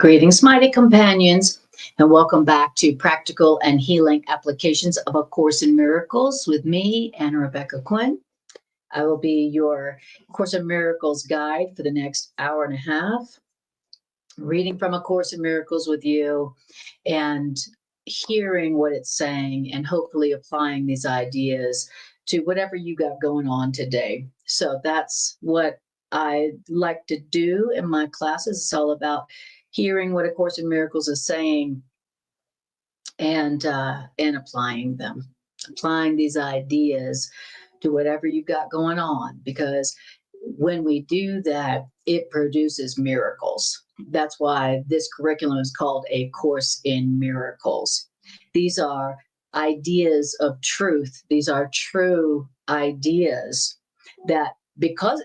Greetings, mighty companions, and welcome back to Practical and Healing Applications of A Course in Miracles with me, Rebecca Quinn. I will be your Course in Miracles guide for the next hour and a half, reading from A Course in Miracles with you and hearing what it's saying and hopefully applying these ideas to whatever you got going on today. So that's what I like to do in my classes. It's all about hearing what A Course in Miracles is saying and applying them, applying these ideas to whatever you got going on. Because when we do that, it produces miracles. That's why this curriculum is called A Course in Miracles. These are ideas of truth. These are true ideas that because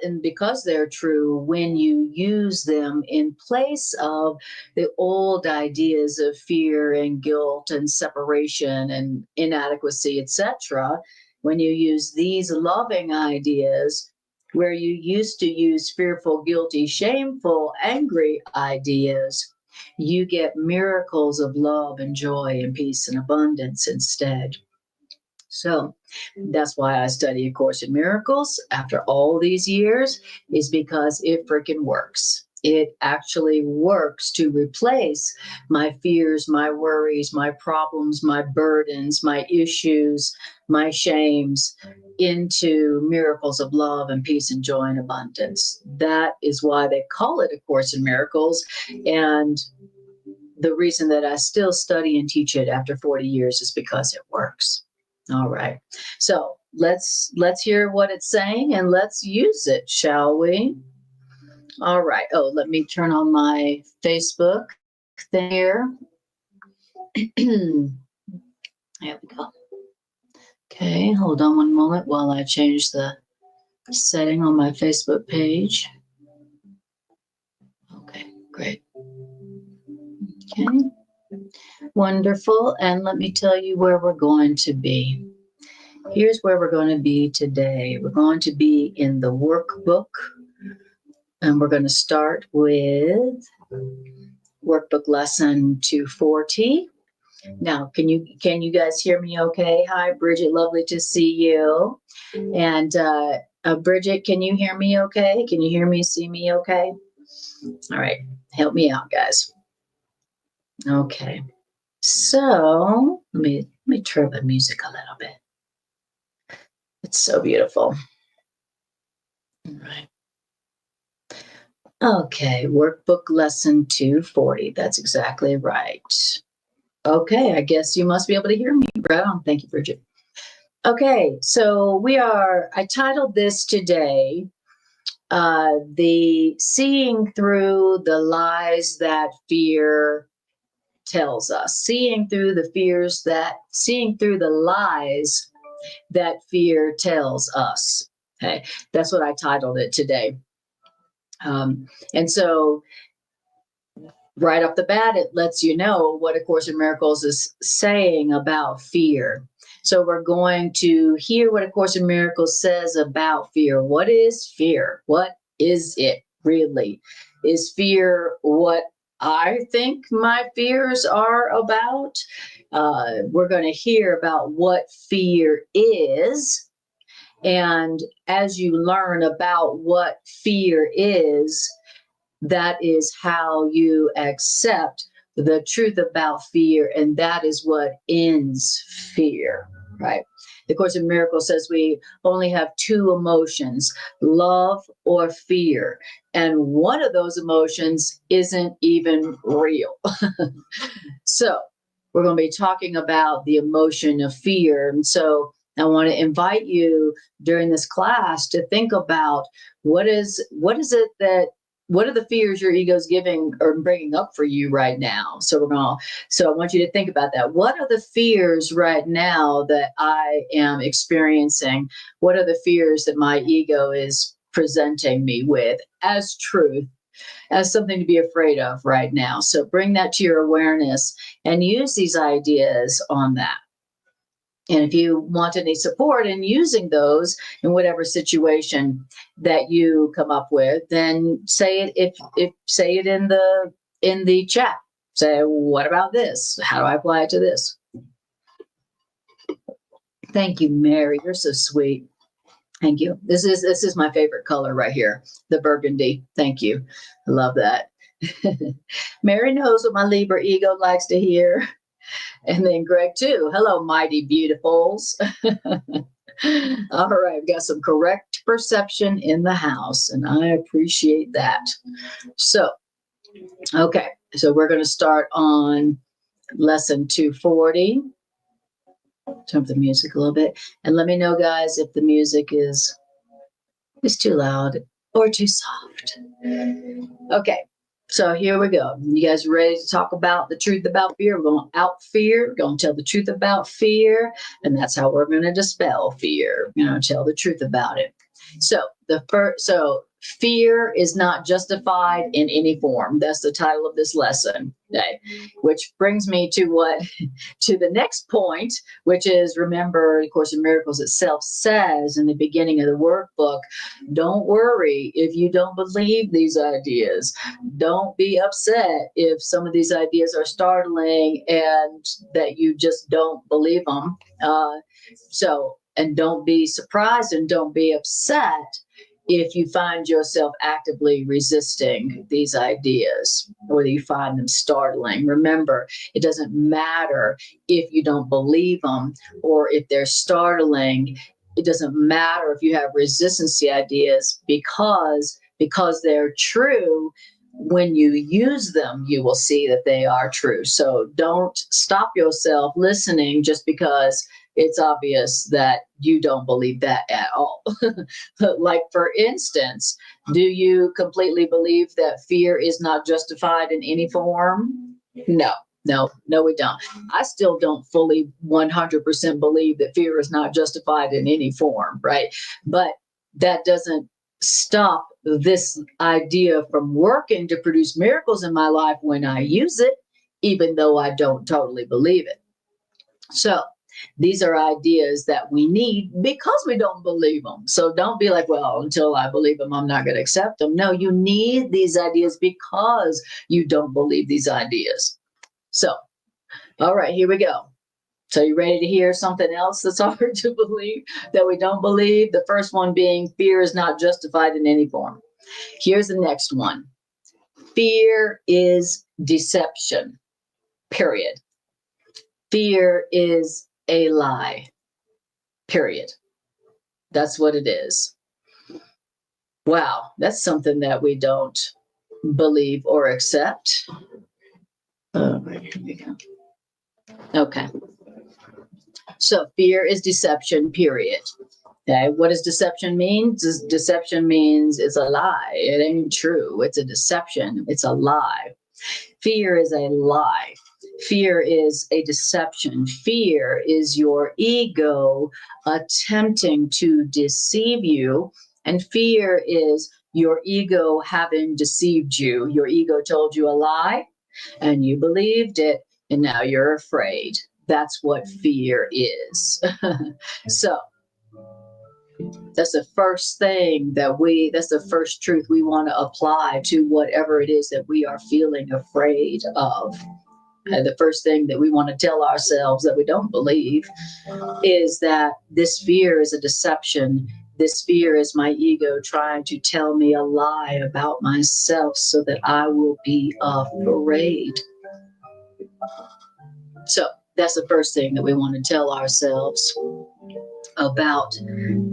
they're true, when you use them in place of the old ideas of fear and guilt and separation and inadequacy, etc., when you use these loving ideas, where you used to use fearful, guilty, shameful, angry ideas, you get miracles of love and joy and peace and abundance instead. So that's why I study A Course in Miracles after all these years, is because it freaking works. It actually works to replace my fears, my worries, my problems, my burdens, my issues, my shames into miracles of love and peace and joy and abundance. That is why they call it A Course in Miracles. And the reason that I still study and teach it after 40 years is because it works. All right. So let's hear what it's saying and let's use it, shall we? All right. Oh, let me turn on my Facebook thing here. There we go. Okay, hold on one moment while I change the setting on my Facebook page. Okay, great. Okay. Wonderful. And let me tell you where we're going to be. Here's where we're going to be today. We're going to be in the workbook, and we're going to start with workbook lesson 240. Now, can you guys hear me okay? Hi, Bridget. Lovely to see you. And Bridget, can you hear me okay? Can you hear me, see me okay? All right. Help me out, guys. Okay. So let me trim the music a little bit. It's so beautiful. All right. Okay, workbook lesson 240. That's exactly right. Okay, I guess you must be able to hear me. Right on. Thank you, Bridget. Okay, so I titled this today, the Seeing Through the Lies That Fear Tells Us. Seeing through the lies that fear tells us. Okay, that's what I titled it today. And so right off the bat, it lets you know what A Course in Miracles is saying about fear. So we're going to hear what A Course in Miracles says about fear. What is fear? What is it really? Is fear what I think my fears are about? We're going to hear about what fear is. And as you learn about what fear is, that is how you accept the truth about fear, and that is what ends fear, right? The Course in Miracles says we only have two emotions, love or fear, and one of those emotions isn't even real. So we're going to be talking about the emotion of fear, and so I want to invite you during this class to think about what are the fears your ego's giving or bringing up for you right now? So I want you to think about that. What are the fears right now that I am experiencing? What are the fears that my ego is presenting me with as truth, as something to be afraid of right now? So bring that to your awareness and use these ideas on that. And if you want any support in using those in whatever situation that you come up with, then say it. Say it in the in the chat. Say, what about this? How do I apply it to this? Thank you, Mary. You're so sweet. Thank you. This is my favorite color right here, the burgundy. Thank you. I love that. Mary knows what my Libra ego likes to hear. And then Greg too. Hello, mighty beautifuls. All right, we've got some correct perception in the house, and I appreciate that. So, okay, so we're going to start on lesson 240. Turn up the music a little bit, and let me know, guys, if the music is too loud or too soft. Okay, so here we go. You guys ready to talk about the truth about fear? We're going to out fear. We're going to tell the truth about fear, and that's how we're going to dispel fear. Tell the truth about it. So fear is not justified in any form. That's the title of this lesson today, which brings me to the next point, which is, remember, the Course in Miracles itself says in the beginning of the workbook, don't worry if you don't believe these ideas. Don't be upset if some of these ideas are startling and that you just don't believe them. And don't be surprised and don't be upset if you find yourself actively resisting these ideas or you find them startling. Remember, it doesn't matter if you don't believe them or if they're startling. It doesn't matter if you have resistance to ideas because they're true. When you use them, you will see that they are true. So don't stop yourself listening just because it's obvious that you don't believe that at all. Like, for instance, do you completely believe that fear is not justified in any form? No, we don't. I still don't fully 100% believe that fear is not justified in any form, right? But that doesn't stop this idea from working to produce miracles in my life when I use it, even though I don't totally believe it. So these are ideas that we need because we don't believe them. So don't be like, well, until I believe them, I'm not going to accept them. No, you need these ideas because you don't believe these ideas. So, all right, here we go. So you ready to hear something else that's hard to believe, that we don't believe? The first one being fear is not justified in any form. Here's the next one. Fear is deception, period. Fear is a lie, period. That's what it is. Wow, that's something that we don't believe or accept. Here we go. Okay. So fear is deception, period. Okay, what does deception mean? Deception means it's a lie. It ain't true. It's a deception. It's a lie. Fear is a lie. Fear is a deception. Fear is your ego attempting to deceive you. And fear is your ego having deceived you. Your ego told you a lie and you believed it. And now you're afraid. That's what fear is. So that's the first thing that's the first truth we want to apply to whatever it is that we are feeling afraid of. And the first thing that we want to tell ourselves that we don't believe is that this fear is a deception. This fear is my ego trying to tell me a lie about myself so that I will be afraid. So that's the first thing that we want to tell ourselves about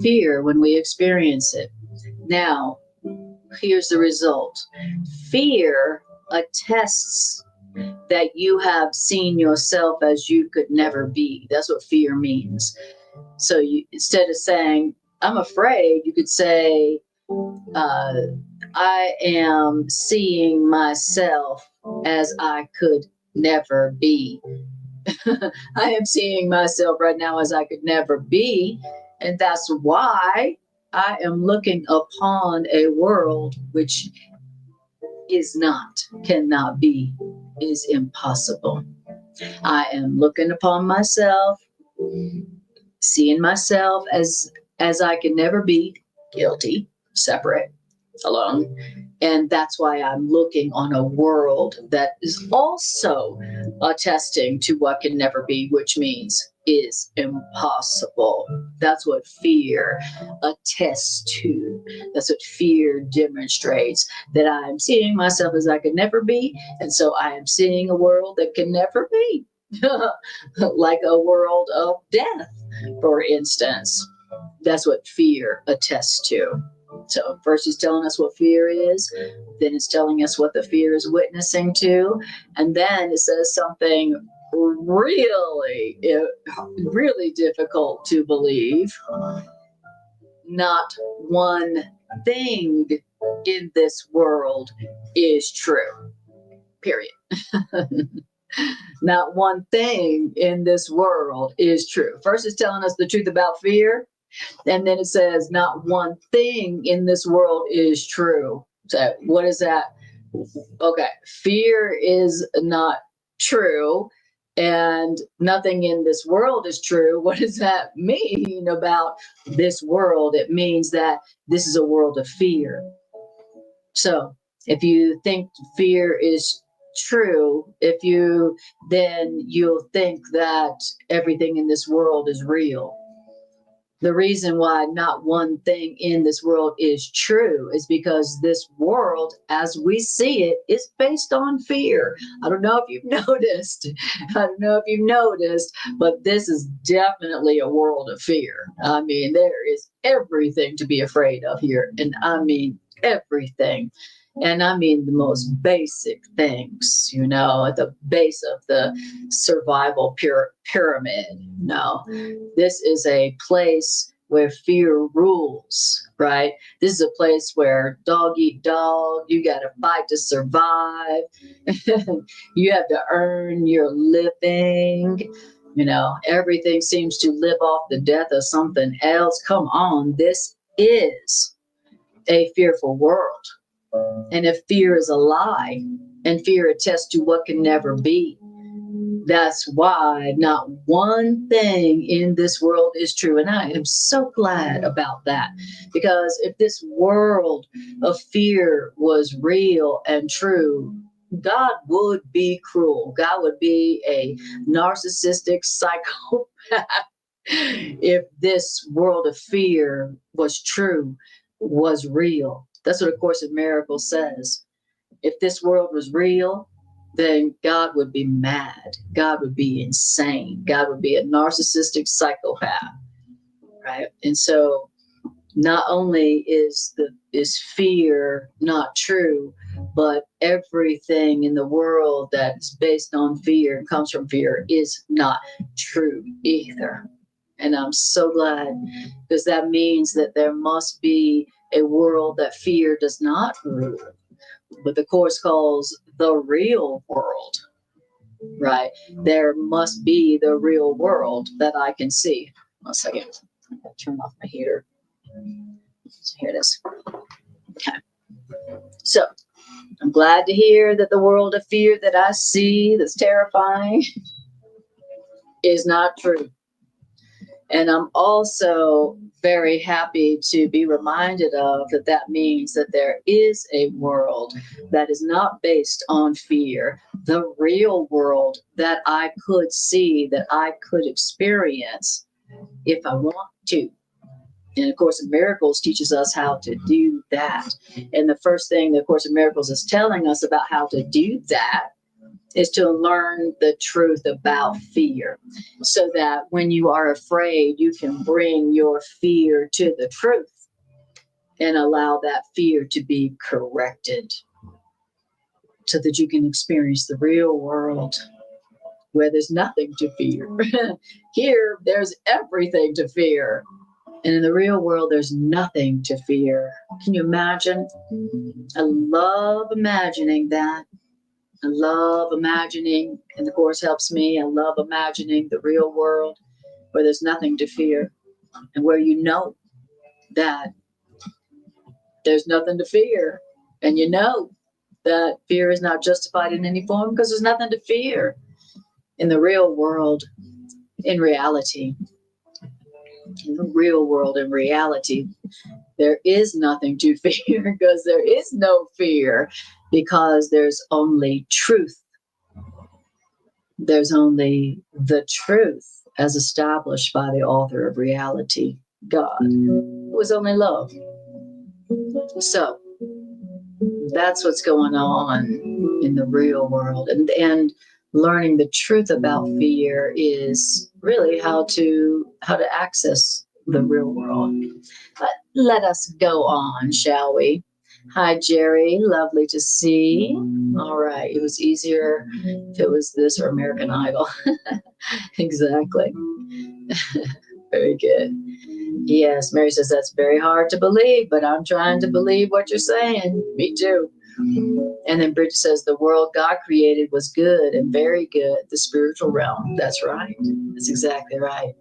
fear when we experience it. Now, here's the result. Fear attests that you have seen yourself as you could never be. That's what fear means. So instead of saying, I'm afraid, you could say, I am seeing myself as I could never be. I am seeing myself right now as I could never be. And that's why I am looking upon a world which is not, cannot be, is impossible. I am looking upon myself, seeing myself as I could never be, guilty, separate, alone. And that's why I'm looking on a world that is also attesting to what can never be, which means is impossible. That's what fear attests to. That's what fear demonstrates, that I am seeing myself as I could never be. And so I am seeing a world that can never be, like a world of death, for instance. That's what fear attests to. So first it's telling us what fear is, then it's telling us what the fear is witnessing to, and then it says something really, really difficult to believe. Not one thing in this world is true. Period. Not one thing in this world is true. First it's telling us the truth about fear. And then it says, not one thing in this world is true. So what is that? Okay, fear is not true, and nothing in this world is true. What does that mean about this world? It means that this is a world of fear. So if you think fear is true, then you'll think that everything in this world is real. The reason why not one thing in this world is true is because this world, as we see it, is based on fear. I don't know if you've noticed. But this is definitely a world of fear. I mean, there is everything to be afraid of here. And I mean, everything. And I mean the most basic things, at the base of the survival pyramid. No, this is a place where fear rules, right? This is a place where dog eat dog. You got to fight to survive. You have to earn your living. Everything seems to live off the death of something else. Come on, this is a fearful world. And if fear is a lie, and fear attests to what can never be, that's why not one thing in this world is true. And I am so glad about that, because if this world of fear was real and true, God would be cruel. God would be a narcissistic psychopath if this world of fear was true, was real. That's what A Course in Miracles says. If this world was real, then God would be mad. God would be insane. God would be a narcissistic psychopath, right? And so not only is fear not true, but everything in the world that's based on fear and comes from fear is not true either. And I'm so glad, because that means that there must be a world that fear does not rule, but the Course calls the real world, right? There must be the real world that I can see. 1 second. I'm going to turn off my heater. So here it is. Okay. So I'm glad to hear that the world of fear that I see, that's terrifying, is not true. And I'm also very happy to be reminded of that means that there is a world that is not based on fear, the real world that I could see, that I could experience if I want to. And A Course in Miracles teaches us how to do that. And the first thing the Course in Miracles is telling us about how to do that is to learn the truth about fear, so that when you are afraid, you can bring your fear to the truth and allow that fear to be corrected, so that you can experience the real world where there's nothing to fear. Here, there's everything to fear. And in the real world, there's nothing to fear. Can you imagine? I love imagining that. I love imagining, and the Course helps me. I love imagining the real world where there's nothing to fear, and where you know that there's nothing to fear, and you know that fear is not justified in any form, because there's nothing to fear in the real world, in reality. In the real world, in reality, There is nothing to fear because there is no fear, because there's only truth. There's only the truth as established by the author of reality, God, who was only love. So that's what's going on in the real world. And learning the truth about fear is really how to access the real world. But let us go on, shall we? Hi, Jerry. Lovely to see. All right. It was easier if it was this or American Idol. Exactly. Very good. Yes, Mary says that's very hard to believe, but I'm trying to believe what you're saying. Me too. And then Bridget says the world God created was good and very good, the spiritual realm. That's right. That's exactly right.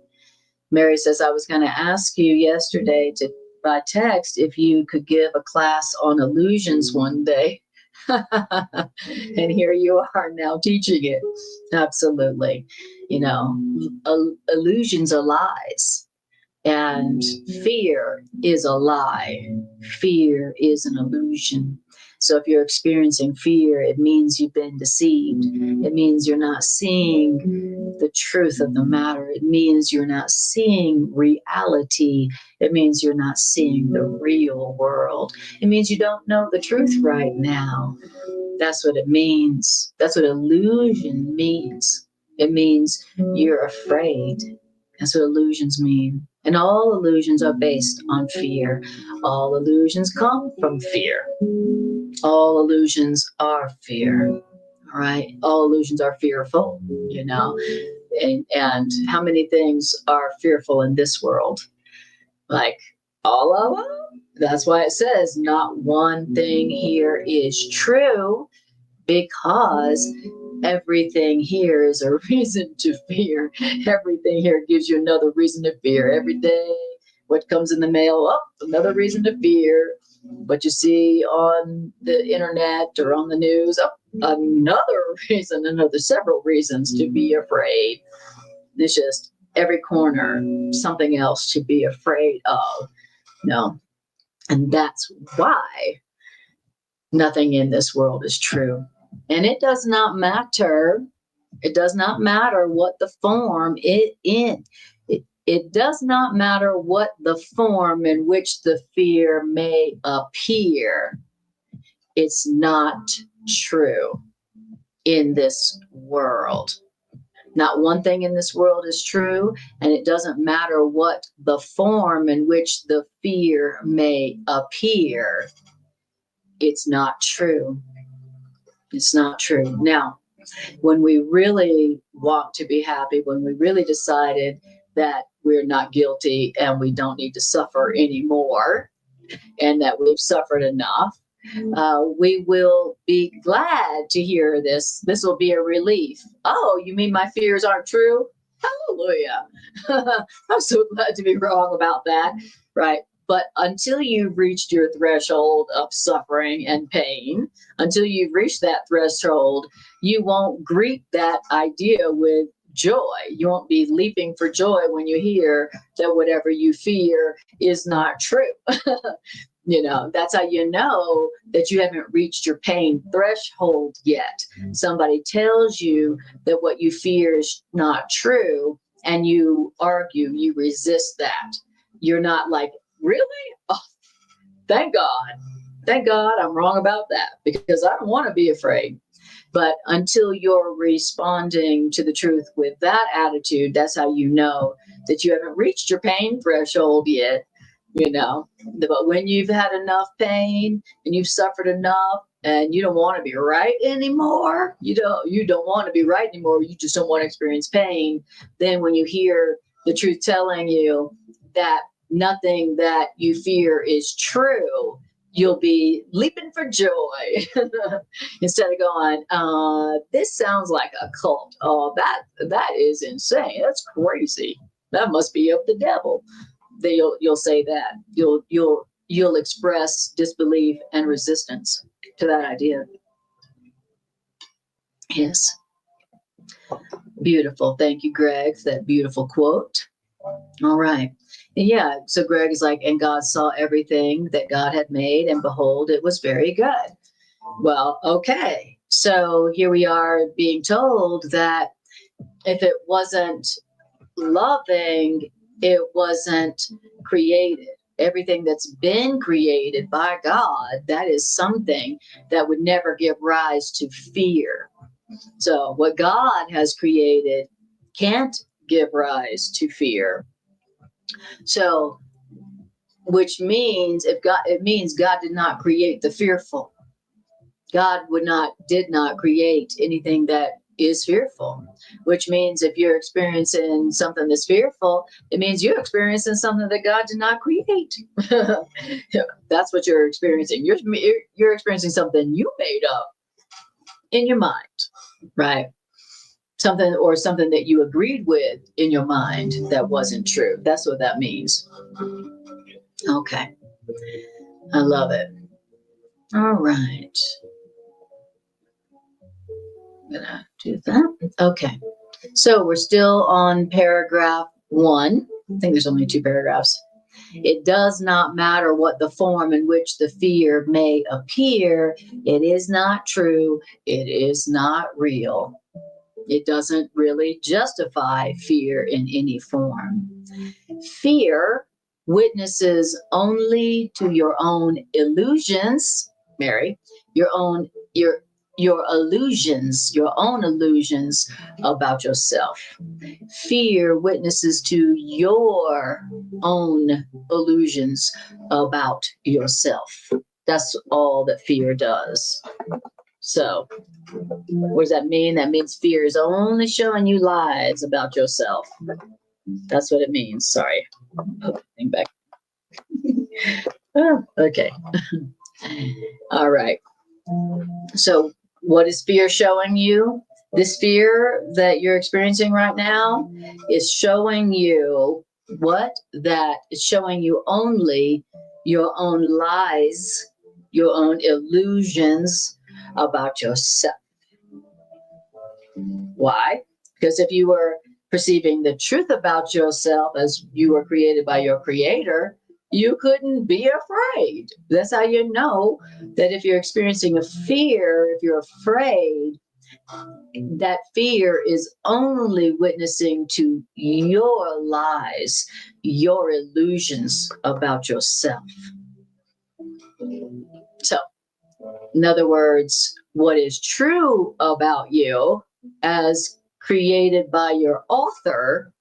Mary says, I was going to ask you yesterday by text if you could give a class on illusions one day. And here you are now teaching it. Absolutely. You know, illusions are lies. And fear is a lie. Fear is an illusion. So if you're experiencing fear, it means you've been deceived. It means you're not seeing the truth of the matter. It means you're not seeing reality. It means you're not seeing the real world. It means you don't know the truth right now. That's what it means. That's what illusion means. It means you're afraid. That's what illusions mean. And all illusions are based on fear. All illusions come from fear. All illusions are fear. All right. All illusions are fearful, you know. And how many things are fearful in this world? Like all of them. That's why it says not one thing here is true, because everything here is a reason to fear. Everything here gives you another reason to fear. Every day, what comes in the mail, another reason to fear. What you see on the internet or on the news, another reason, several reasons to be afraid. There's just every corner, something else to be afraid of. No. And that's why nothing in this world is true. And it does not matter. It does not matter what the form it in. It does not matter what the form in which the fear may appear. It's not true in this world. Not one thing in this world is true, and it doesn't matter what the form in which the fear may appear. It's not true. It's not true. Now, when we really want to be happy, when we really decided that we're not guilty and we don't need to suffer anymore, and that we've suffered enough, we will be glad to hear this. This will be a relief. Oh, you mean my fears aren't true? Hallelujah. I'm so glad to be wrong about that, right? But until you've reached your threshold of suffering and pain, until you've reached that threshold, you won't greet that idea with joy. You won't be leaping for joy when you hear that whatever you fear is not true. You know, that's how you know that you haven't reached your pain threshold yet. Somebody tells you that what you fear is not true, and you argue, you resist that. You're not like, really? Oh, thank God. Thank God I'm wrong about that, because I don't want to be afraid. But until you're responding to the truth with that attitude, that's how you know that you haven't reached your pain threshold yet. You know, but when you've had enough pain and you've suffered enough and you don't want to be right anymore, you don't want to be right anymore, you just don't want to experience pain. Then when you hear the truth telling you that nothing that you fear is true, you'll be leaping for joy instead of going, this sounds like a cult. Oh, that is insane. That's crazy. That must be of the devil. Then you'll say that. You'll express disbelief and resistance to that idea. Yes. Beautiful. Thank you, Greg, for that beautiful quote. All right. Yeah. So Greg is like, and God saw everything that God had made, and behold, it was very good. Well, okay. So here we are being told that if it wasn't loving, it wasn't created. Everything that's been created by God, that is something that would never give rise to fear. So what God has created can't give rise to fear. So, which means it means God did not create the fearful. God did not create anything that is fearful, which means if you're experiencing something that's fearful, it means you're experiencing something that God did not create. That's what you're experiencing. You're experiencing something you made up in your mind, right? Something that you agreed with in your mind that wasn't true. That's what that means. Okay. I love it. All right. I'm gonna do that. Okay. So we're still on paragraph 1. I think there's only 2 paragraphs. It does not matter what the form in which the fear may appear. It is not true. It is not real. It doesn't really justify fear in any form. Fear witnesses only to your own illusions, Mary, your own illusions about yourself. Fear witnesses to your own illusions about yourself. That's all that fear does. So, what does that mean? That means fear is only showing you lies about yourself. That's what it means. Sorry. Putting back. Oh, okay. All right. So, what is fear showing you? This fear that you're experiencing right now is showing you what? That it's showing you only your own lies, your own illusions about yourself. Why? Because if you were perceiving the truth about yourself as you were created by your creator, you couldn't be afraid. That's how you know that if you're experiencing a fear, if you're afraid, that fear is only witnessing to your lies, your illusions about yourself. So, in other words, what is true about you as created by your author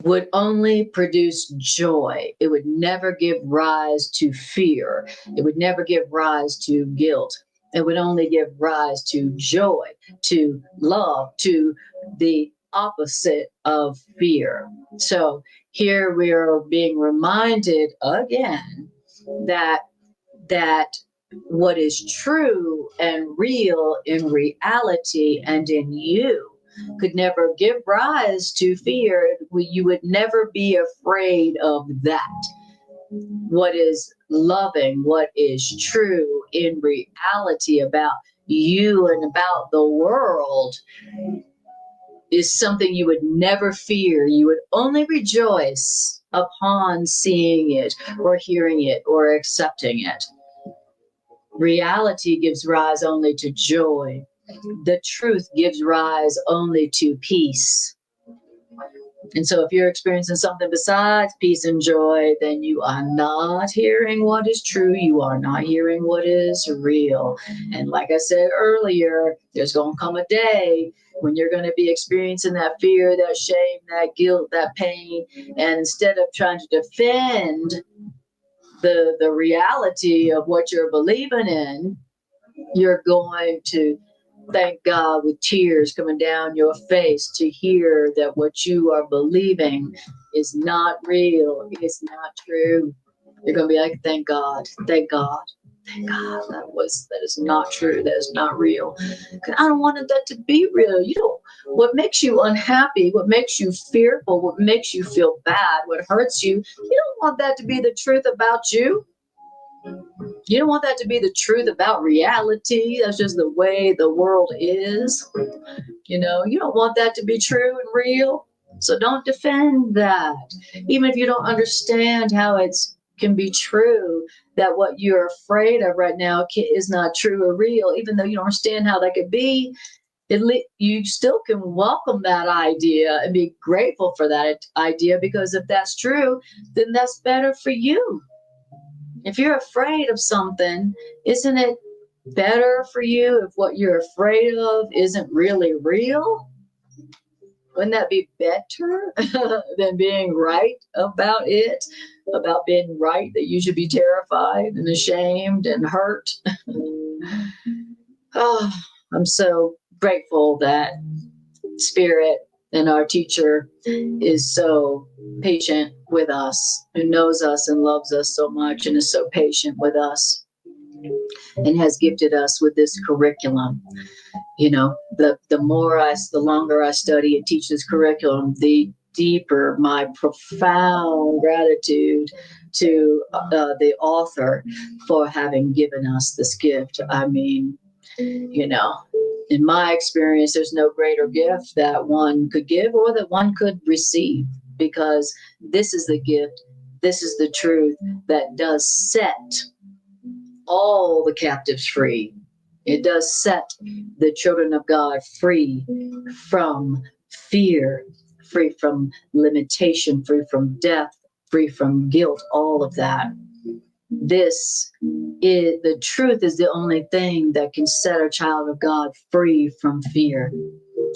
would only produce joy. It would never give rise to fear. It would never give rise to guilt. It would only give rise to joy, to love, to the opposite of fear. So here we are being reminded again that what is true and real in reality and in you could never give rise to fear. You would never be afraid of that. What is loving, what is true in reality about you and about the world is something you would never fear. You would only rejoice upon seeing it or hearing it or accepting it. Reality gives rise only to joy. The truth gives rise only to peace. And so if you're experiencing something besides peace and joy, then you are not hearing what is true. You are not hearing what is real. And like I said earlier, there's going to come a day when you're going to be experiencing that fear, that shame, that guilt, that pain. And instead of trying to defend the reality of what you're believing in, you're going to thank God with tears coming down your face to hear that what you are believing is not real, it's not true. You're going to be like, thank God, thank God, thank God. That is not true. That is not real. I don't want that to be real. You don't. What makes you unhappy? What makes you fearful? What makes you feel bad? What hurts you? You don't want that to be the truth about you. You don't want that to be the truth about reality. That's just the way the world is. You know, you don't want that to be true and real. So don't defend that. Even if you don't understand how it can be true, that what you're afraid of right now is not true or real, even though you don't understand how that could be, you still can welcome that idea and be grateful for that idea, because if that's true, then that's better for you. If you're afraid of something, isn't it better for you if what you're afraid of isn't really real? Wouldn't that be better than being right about it? About being right that you should be terrified and ashamed and hurt? Oh, I'm so grateful that Spirit and our teacher is so patient with us, who knows us and loves us so much and is so patient with us and has gifted us with this curriculum. You know, the longer I study and teach this curriculum, the deeper my profound gratitude to the author for having given us this gift. I mean, you know, in my experience, there's no greater gift that one could give or that one could receive, because this is the gift, this is the truth that does set all the captives free. It does set the children of God free from fear, free from limitation, free from death, free from guilt, all of that. The truth is the only thing that can set a child of God free from fear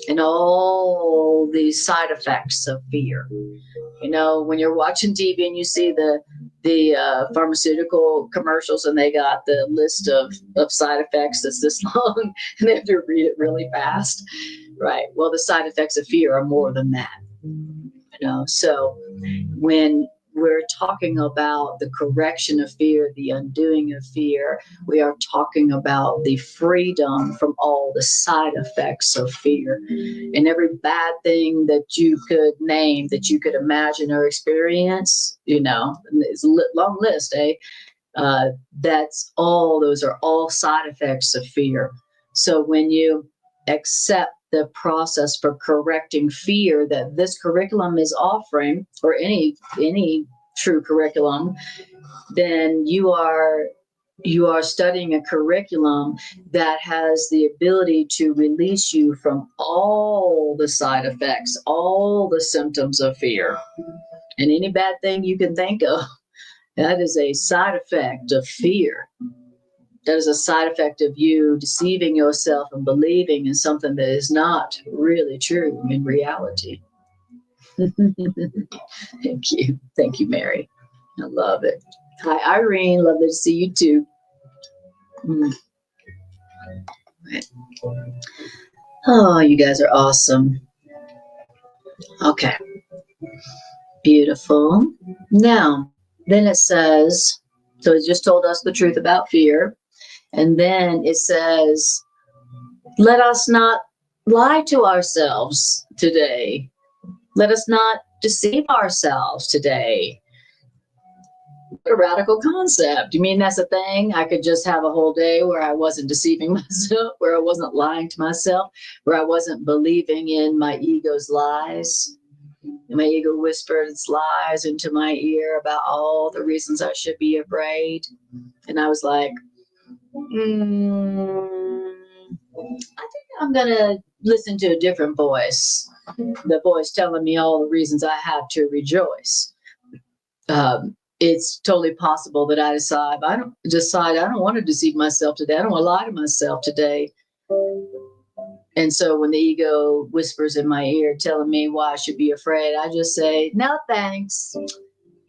and all the side effects of fear. You know, when you're watching TV and you see the pharmaceutical commercials and they got the list of side effects that's this long and they have to read it really fast, right? Well, the side effects of fear are more than that, you know. So when we're talking about the correction of fear, the undoing of fear, we are talking about the freedom from all the side effects of fear. And every bad thing that you could name, that you could imagine or experience, you know, it's a long list, eh? Those are all side effects of fear. So when you accept the process for correcting fear that this curriculum is offering, or any true curriculum, then you are studying a curriculum that has the ability to release you from all the side effects, all the symptoms of fear, and any bad thing you can think of. That is a side effect of fear. That is a side effect of you deceiving yourself and believing in something that is not really true in reality. Thank you. Thank you, Mary. I love it. Hi, Irene. Lovely to see you too. Oh, you guys are awesome. Okay. Beautiful. Now, then it says, so it just told us the truth about fear. And then it says, let us not lie to ourselves today. Let us not deceive ourselves today. What a radical concept. You mean that's a thing? I could just have a whole day where I wasn't deceiving myself, where I wasn't lying to myself, where I wasn't believing in my ego's lies. And my ego whispered its lies into my ear about all the reasons I should be afraid. And I was like, I think I'm going to listen to a different voice. The voice telling me all the reasons I have to rejoice. It's totally possible that I decide I don't want to deceive myself today. I don't want to lie to myself today. And so when the ego whispers in my ear telling me why I should be afraid, I just say, no, thanks.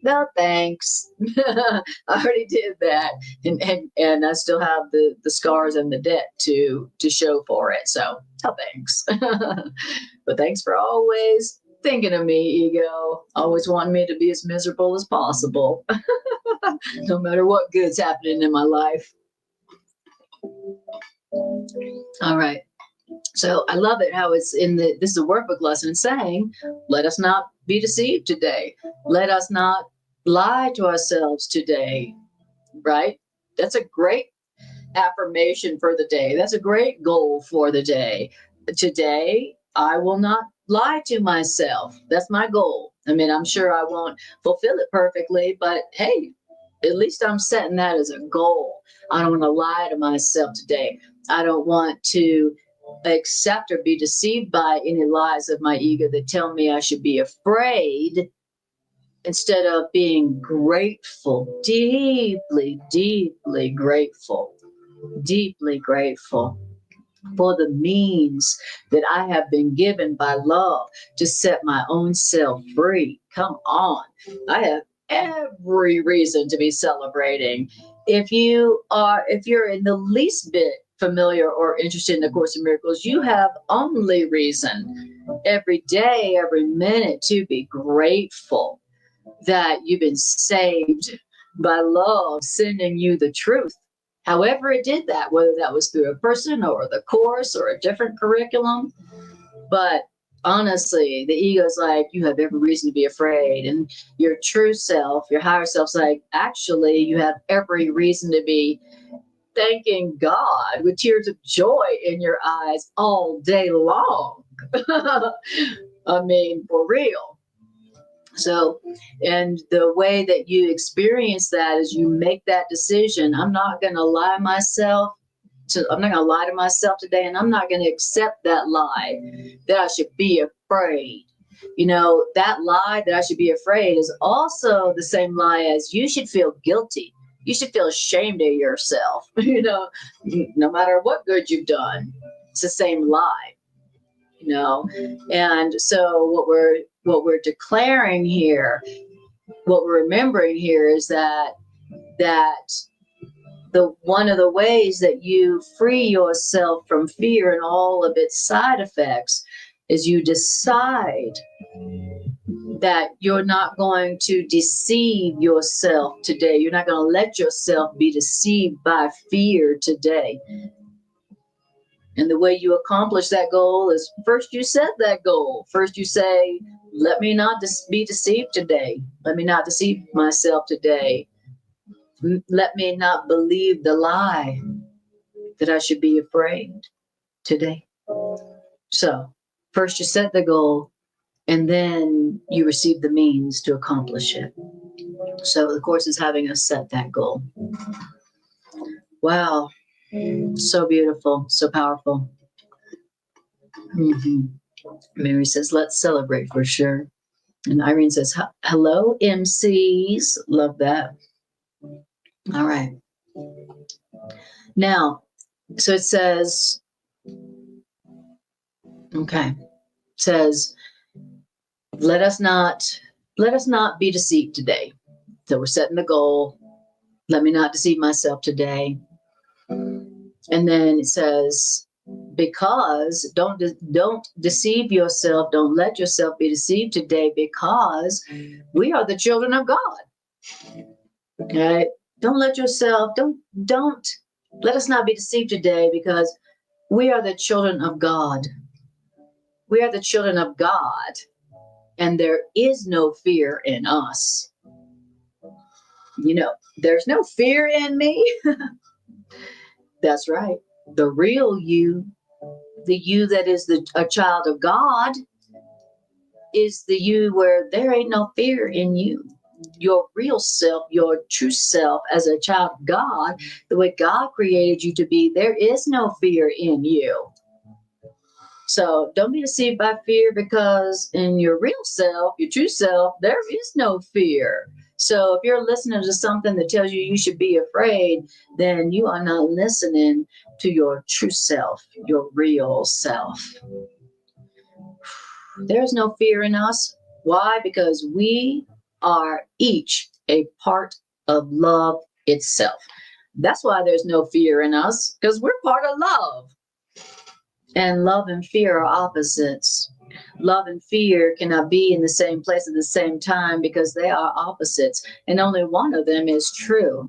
No, thanks. I already did that. And I still have the scars and the debt to show for it. So no thanks. But thanks for always thinking of me, ego. Always wanting me to be as miserable as possible. No matter what good's happening in my life. All right. So I love it how it's this is a workbook lesson saying, let us not be deceived today. Let us not lie to ourselves today, right? That's a great affirmation for the day. That's a great goal for the day. Today, I will not lie to myself. That's my goal. I mean, I'm sure I won't fulfill it perfectly, but hey, at least I'm setting that as a goal. I don't want to lie to myself today. I don't want to accept or be deceived by any lies of my ego that tell me I should be afraid instead of being grateful, deeply, deeply grateful, deeply grateful for the means that I have been given by love to set my own self free. Come on. I have every reason to be celebrating. If you're in the least bit familiar or interested in the Course in Miracles, you have only reason every day, every minute to be grateful that you've been saved by love sending you the truth. However it did that, whether that was through a person or the course or a different curriculum. But honestly, the ego's like, you have every reason to be afraid. And your true self, your higher self's like, actually, you have every reason to be thanking God with tears of joy in your eyes all day long. I mean, for real. So, and the way that you experience that is you make that decision. I'm not going to lie to myself today, and I'm not going to accept that lie that I should be afraid. You know, that lie that I should be afraid is also the same lie as you should feel guilty. You should feel ashamed of yourself, you know, no matter what good you've done. It's the same lie, you know. And so what we're declaring here, what we're remembering here is that the one of the ways that you free yourself from fear and all of its side effects is you decide that you're not going to deceive yourself today. You're not going to let yourself be deceived by fear today. And the way you accomplish that goal is first you set that goal. First you say, let me not be deceived today. Let me not deceive myself today. Let me not believe the lie that I should be afraid today. So first you set the goal, and then you receive the means to accomplish it. So the Course is having us set that goal. Wow. So beautiful, so powerful. Mm-hmm. Mary says, let's celebrate for sure. And Irene says, hello, MCs. Love that. All right. Now, so it says, okay, it says, let us not be deceived today. So we're setting the goal. Let me not deceive myself today. And then it says, because don't deceive yourself. Don't let yourself be deceived today, because we are the children of God. Okay. Don't let us not be deceived today, because we are the children of God. We are the children of God, and there is no fear in us. You know, there's no fear in me. That's right. The real you, the you that is a child of God, is the you where there ain't no fear in you. Your real self, your true self as a child of God, the way God created you to be, there is no fear in you. So don't be deceived by fear, because in your real self, your true self, there is no fear. So if you're listening to something that tells you you should be afraid, then you are not listening to your true self, your real self. There's no fear in us. Why? Because we are each a part of love itself. That's why there's no fear in us, because we're part of love. And love and fear are opposites. Love and fear cannot be in the same place at the same time, because they are opposites, and only one of them is true.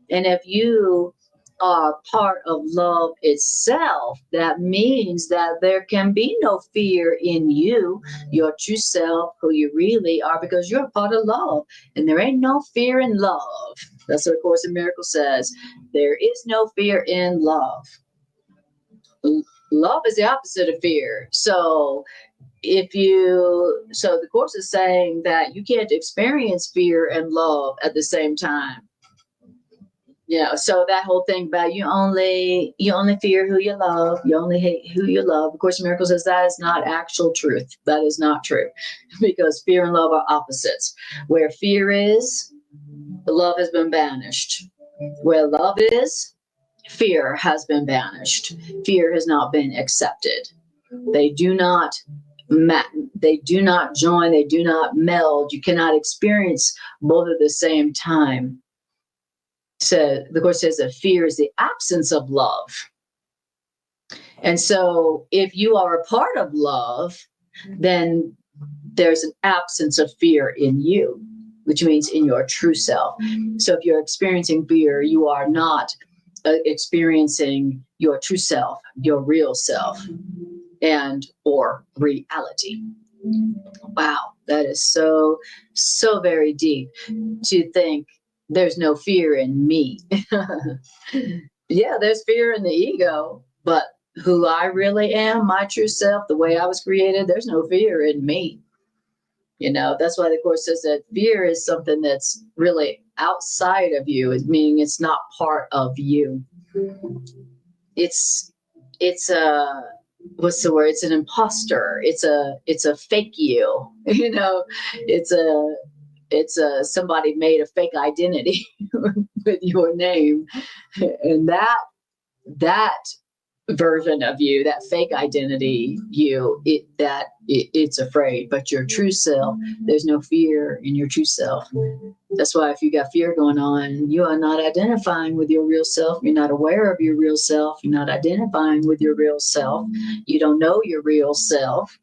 And if you are part of love itself, that means that there can be no fear in you, your true self, who you really are, because you're a part of love, and there ain't no fear in love. That's what A Course in Miracles says. There is no fear in love. Love is the opposite of fear. So the Course is saying that you can't experience fear and love at the same time. So that whole thing about you only fear who you love, you only hate who you love. Of Course in Miracles says that is not actual truth. That is not true, because fear and love are opposites. Where fear is, love has been banished. Where love is, fear has been banished. Fear has not been accepted. They do not join. They do not meld. You cannot experience both at the same time. So the Course says that fear is the absence of love. And so if you are a part of love, then there's an absence of fear in you, which means in your true self. So if you're experiencing fear, you are not experiencing your true self, your real self, and or reality. Wow, that is so very deep to think there's no fear in me. Yeah, there's fear in the ego, but who I really am, my true self, the way I was created, there's no fear in me. That's why the Course says that fear is something that's really outside of you, meaning it's not part of you. It's what's the word? It's an imposter. It's a fake you. It's somebody made a fake identity with your name, and that version of you, that fake identity it's afraid. But your true self, there's no fear in your true self. That's why if you got fear going on, you are not identifying with your real self. You're not aware of your real self. You're not identifying with your real self. You don't know your real self.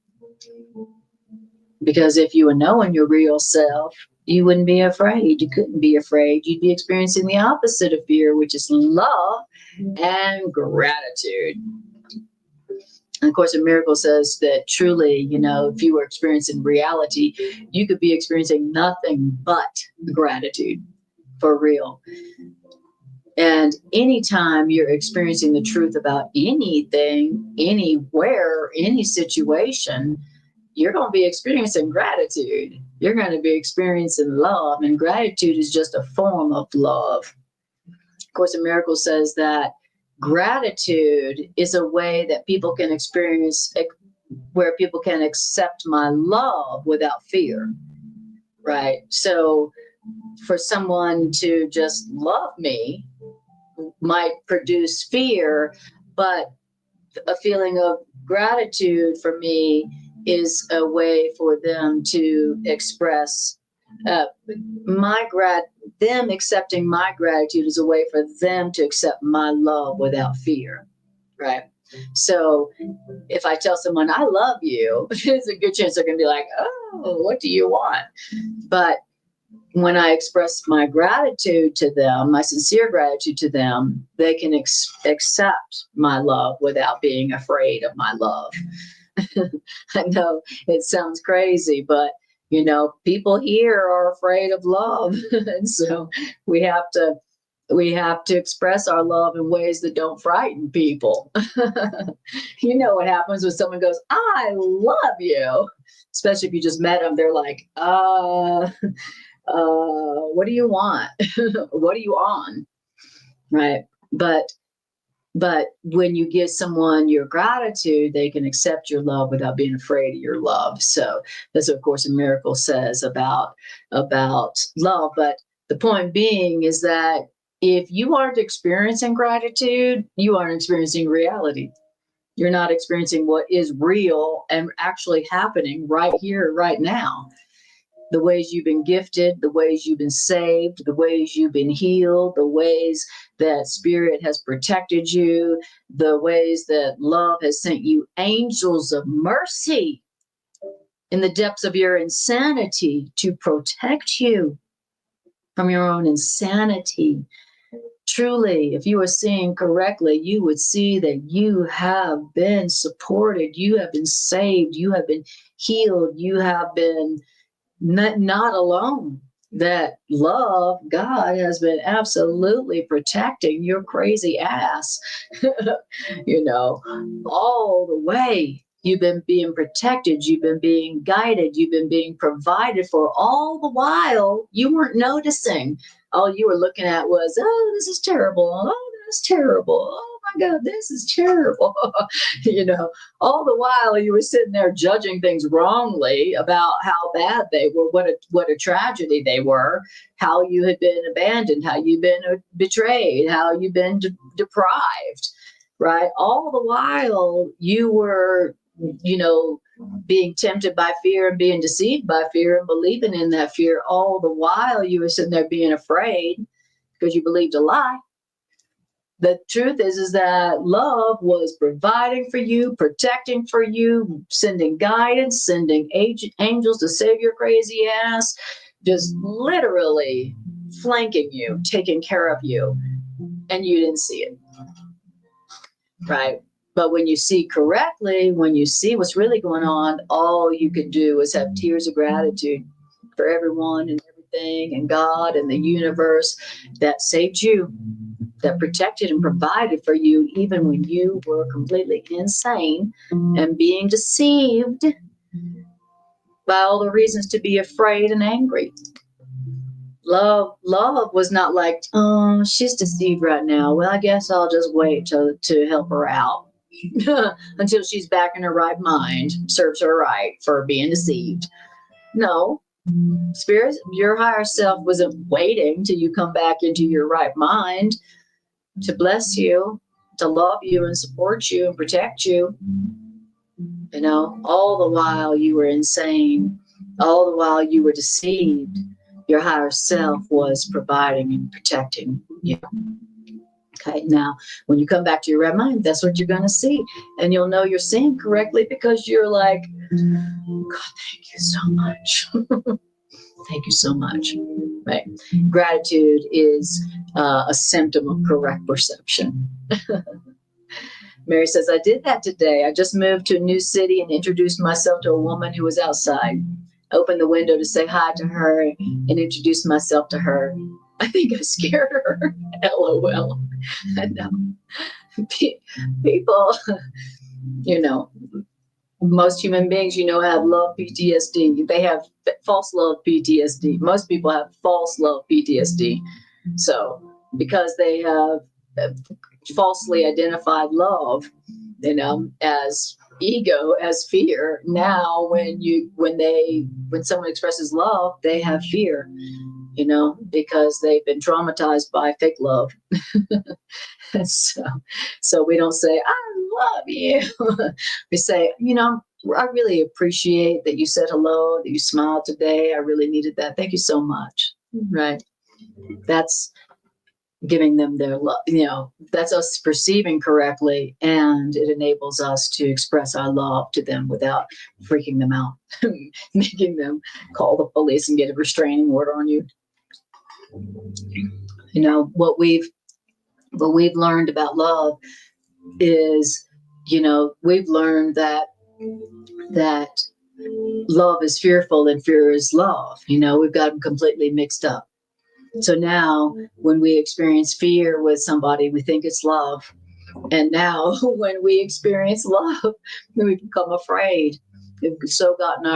Because if you were knowing your real self, you wouldn't be afraid. You couldn't be afraid. You'd be experiencing the opposite of fear, which is love and gratitude. And of Course in Miracles says that truly, if you were experiencing reality, you could be experiencing nothing but gratitude for real. And anytime you're experiencing the truth about anything, anywhere, any situation, you're going to be experiencing gratitude. You're going to be experiencing love, and gratitude is just a form of love. Of Course in Miracles says that gratitude is a way that people can experience, where people can accept my love without fear, right? So for someone to just love me might produce fear, but a feeling of gratitude for me is a way for them to express them accepting my gratitude is a way for them to accept my love without fear, right? So if I tell someone I love you, there's a good chance they're going to be like, oh, what do you want? But when I express my gratitude to them, my sincere gratitude to them, they can accept my love without being afraid of my love. I know it sounds crazy, but people here are afraid of love. And so we have to express our love in ways that don't frighten people. You know what happens when someone goes, I love you, especially if you just met them, they're like, what do you want? What are you on? Right. But when you give someone your gratitude, they can accept your love without being afraid of your love. So that's what, of Course in Miracles says about love. But the point being is that if you aren't experiencing gratitude, you aren't experiencing reality. You're not experiencing what is real and actually happening right here, right now. The ways you've been gifted, the ways you've been saved, the ways you've been healed, the ways that Spirit has protected you, the ways that love has sent you angels of mercy in the depths of your insanity to protect you from your own insanity. Truly, if you were seeing correctly, you would see that you have been supported, you have been saved, you have been healed, you have been not alone. that love, God has been absolutely protecting your crazy ass, you know, all the way. You've been being protected. You've been being guided. You've been being provided for, all the while you weren't noticing. All you were looking at was, oh, this is terrible. Oh, that's terrible. Oh my God, this is terrible. You know, all the while you were sitting there judging things wrongly about how bad they were, what a tragedy they were, how you had been abandoned, how you've been betrayed, how you've been deprived, right? All the while you were, you know, being tempted by fear and being deceived by fear and believing in that fear. All the while you were sitting there being afraid because you believed a lie. The truth is that love was providing for you, protecting for you, sending guidance, sending angels to save your crazy ass, just literally flanking you, taking care of you, and you didn't see it, right? But when you see correctly, when you see what's really going on, all you could do is have tears of gratitude for everyone and everything and God and the universe that saved you, that protected and provided for you even when you were completely insane and being deceived by all the reasons to be afraid and angry. Love was not like, oh, she's deceived right now. Well, I guess I'll just wait to help her out until she's back in her right mind. Serves her right for being deceived. No, Spirit, your higher self wasn't waiting till you come back into your right mind to bless you, to love you and support you and protect you. You know, all the while you were insane, all the while you were deceived, your higher self was providing and protecting you. Okay, now when you come back to your right mind, that's what you're going to see. And you'll know you're seeing correctly because you're like, God, thank you so much. Thank you so much. Right. Gratitude is a symptom of correct perception. Mary says, I did that today. I just moved to a new city and introduced myself to a woman who was outside. I opened the window to say hi to her and introduced myself to her. I think I scared her. LOL. I know. People, you know, most human beings, you know, have love PTSD. They have false love PTSD. Most people have false love PTSD. So because they have falsely identified love, you know, as ego, as fear, now when someone expresses love, they have fear, you know, because they've been traumatized by fake love. So we don't say, I love you. We say, you know, I really appreciate that you said hello, that you smiled today. I really needed that. Thank you so much. Right. That's giving them their love. You know, that's us perceiving correctly, and it enables us to express our love to them without freaking them out, making them call the police and get a restraining order on you. You know, what we've learned about love is, you know, we've learned that love is fearful and fear is love. You know, we've got them completely mixed up. So now when we experience fear with somebody, we think it's love. And now when we experience love, we become afraid. We've so gotten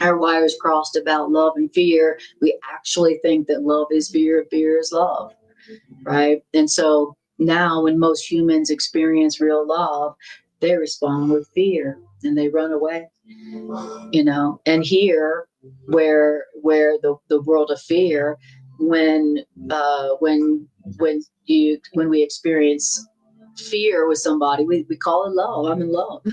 our wires crossed about love and fear. We actually think that love is fear, fear is love, right? And so now when most humans experience real love, they respond with fear and they run away, you know. And here, where the world of fear, when we experience fear with somebody, we call it love. I'm in love.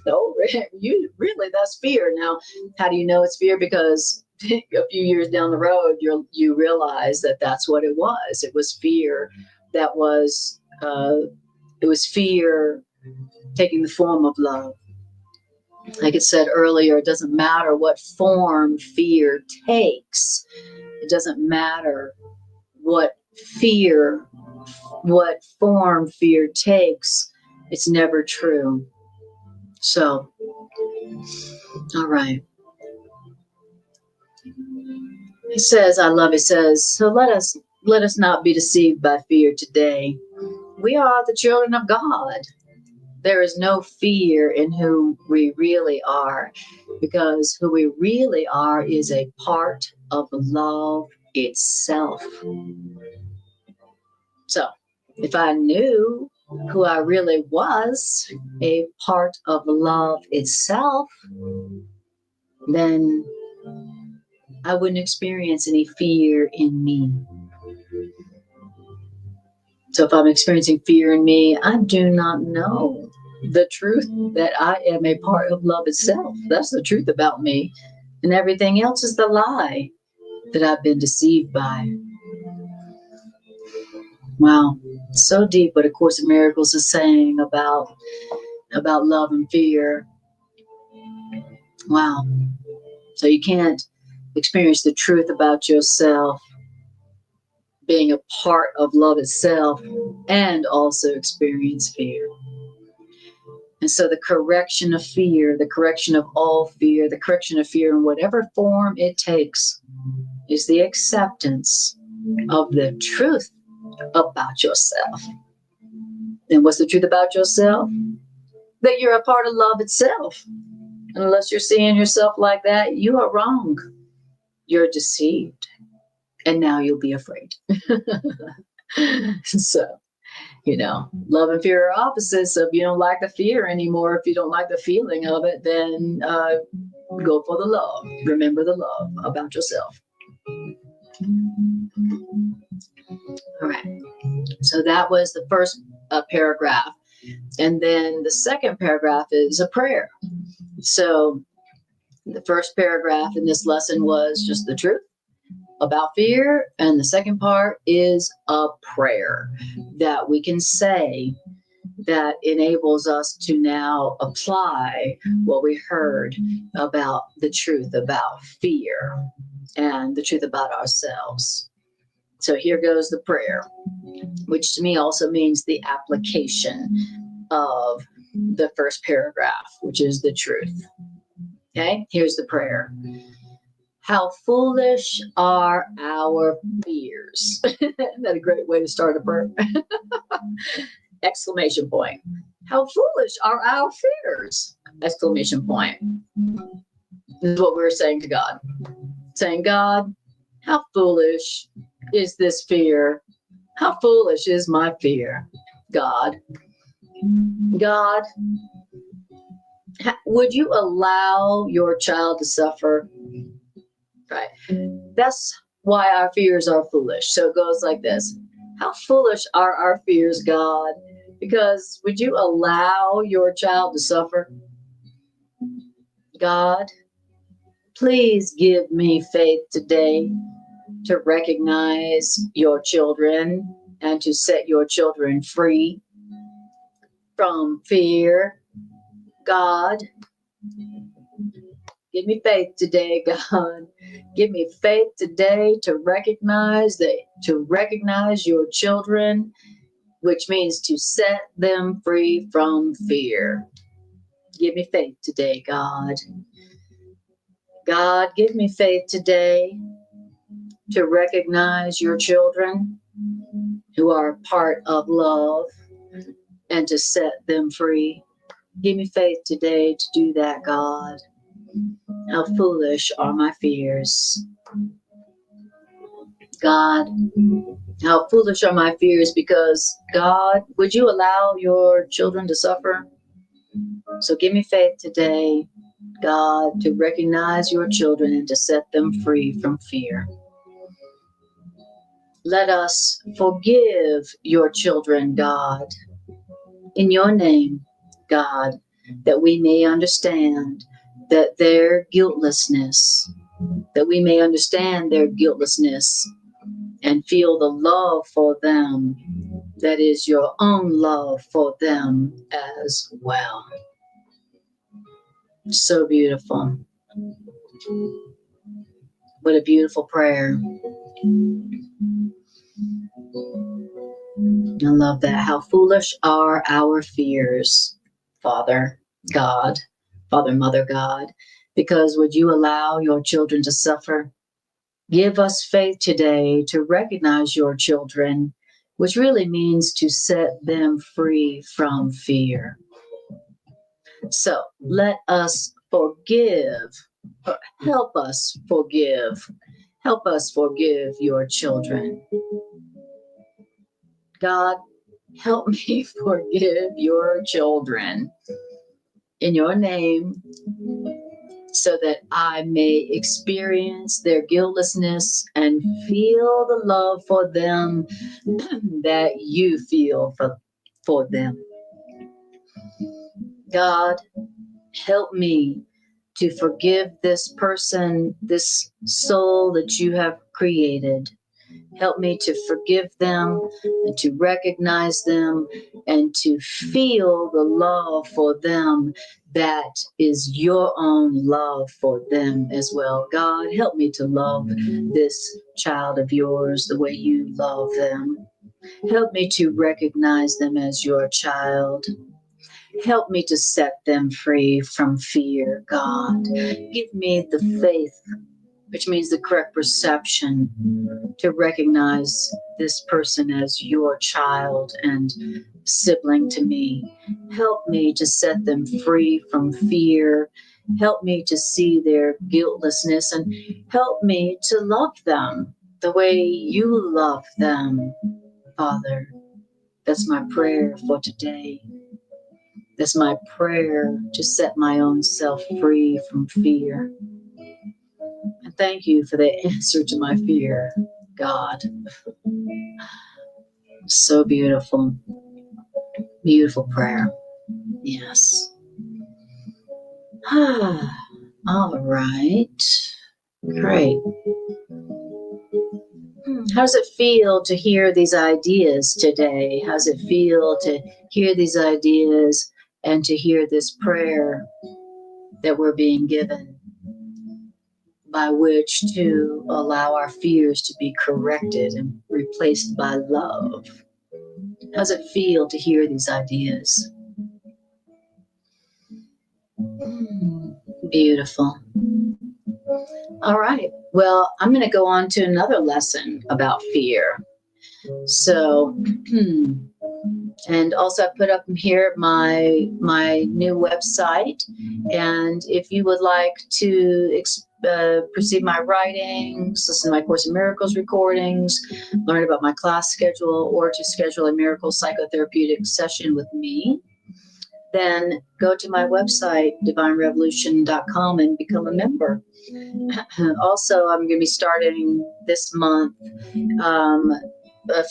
No, you really, that's fear. Now, how do you know it's fear? Because a few years down the road, you realize that that's what it was. It was fear. That was it was fear taking the form of love. Like it said earlier, it doesn't matter what form fear takes. It doesn't matter what form fear takes. It's never true. So, all right. He says, I love it, says, so let us not be deceived by fear today. We are the children of God. There is no fear in who we really are, because who we really are is a part of love itself. So if I knew who I really was, a part of love itself, then I wouldn't experience any fear in me. So if I'm experiencing fear in me, I do not know the truth that I am a part of love itself. That's the truth about me. And everything else is the lie that I've been deceived by. Wow. So deep what A Course in Miracles is saying about love and fear. Wow. So you can't experience the truth about yourself being a part of love itself and also experience fear. And so the correction of fear, the correction of all fear, the correction of fear in whatever form it takes is the acceptance of the truth about yourself. And what's the truth about yourself? That you're a part of love itself. Unless you're seeing yourself like that, you are wrong. You're deceived. And now you'll be afraid. So, love and fear are opposites. So if you don't like the fear anymore, if you don't like the feeling of it, then go for the love. Remember the love about yourself. All right. So that was the first paragraph. And then the second paragraph is a prayer. So the first paragraph in this lesson was just the truth about fear. And the second part is a prayer that we can say that enables us to now apply what we heard about the truth about fear and the truth about ourselves. So here goes the prayer, which to me also means the application of the first paragraph, which is the truth. Okay, here's the prayer. How foolish are our fears. Isn't that a great way to start a prayer? Exclamation point. How foolish are our fears! Exclamation point. This is what we're saying to God. Saying, God, how foolish is this fear? How foolish is my fear, God? God, would you allow your child to suffer? Right. That's why our fears are foolish. So it goes like this. How foolish are our fears, God? Because would you allow your child to suffer? God, please give me faith today to recognize your children and to set your children free from fear. God, give me faith today, God. Give me faith today to recognize your children, which means to set them free from fear. Give me faith today, God. God, give me faith today to recognize your children who are part of love and to set them free. Give me faith today to do that, God. How foolish are my fears. God, how foolish are my fears, because God, would you allow your children to suffer? So give me faith today, God, to recognize your children and to set them free from fear. Let us forgive your children, God, in your name, God, that we may understand that their guiltlessness, and feel the love for them that is your own love for them as well. So beautiful. What a beautiful prayer. I love that. How foolish are our fears, Father God, Father, Mother God, because would you allow your children to suffer? Give us faith today to recognize your children, which really means to set them free from fear. So let us forgive. Help us forgive. Help us forgive your children. God, help me forgive your children in your name, so that I may experience their guiltlessness and feel the love for them that you feel for them. God, help me to forgive this person, this soul that you have created. Help me to forgive them and to recognize them and to feel the love for them that is your own love for them as well. God, help me to love this child of yours the way you love them. Help me to recognize them as your child. Help me to set them free from fear, God. Give me the faith, which means the correct perception, to recognize this person as your child and sibling to me. Help me to set them free from fear. Help me to see their guiltlessness and help me to love them the way you love them, Father. That's my prayer for today. That's my prayer to set my own self free from fear. And thank you for the answer to my fear, God. So beautiful. Beautiful prayer. Yes. All right. Great. How does it feel to hear these ideas today? How does it feel to hear these ideas and to hear this prayer that we're being given, by which to allow our fears to be corrected and replaced by love? How does it feel to hear these ideas? Beautiful. All right. Well, I'm going to go on to another lesson about fear. So, and also I put up here my new website. And if you would like to perceive my writings, listen to my Course in Miracles recordings, learn about my class schedule, or to schedule a miracle psychotherapeutic session with me, then go to my website, divinerevolution.com, and become a member. Also, I'm going to be starting this month,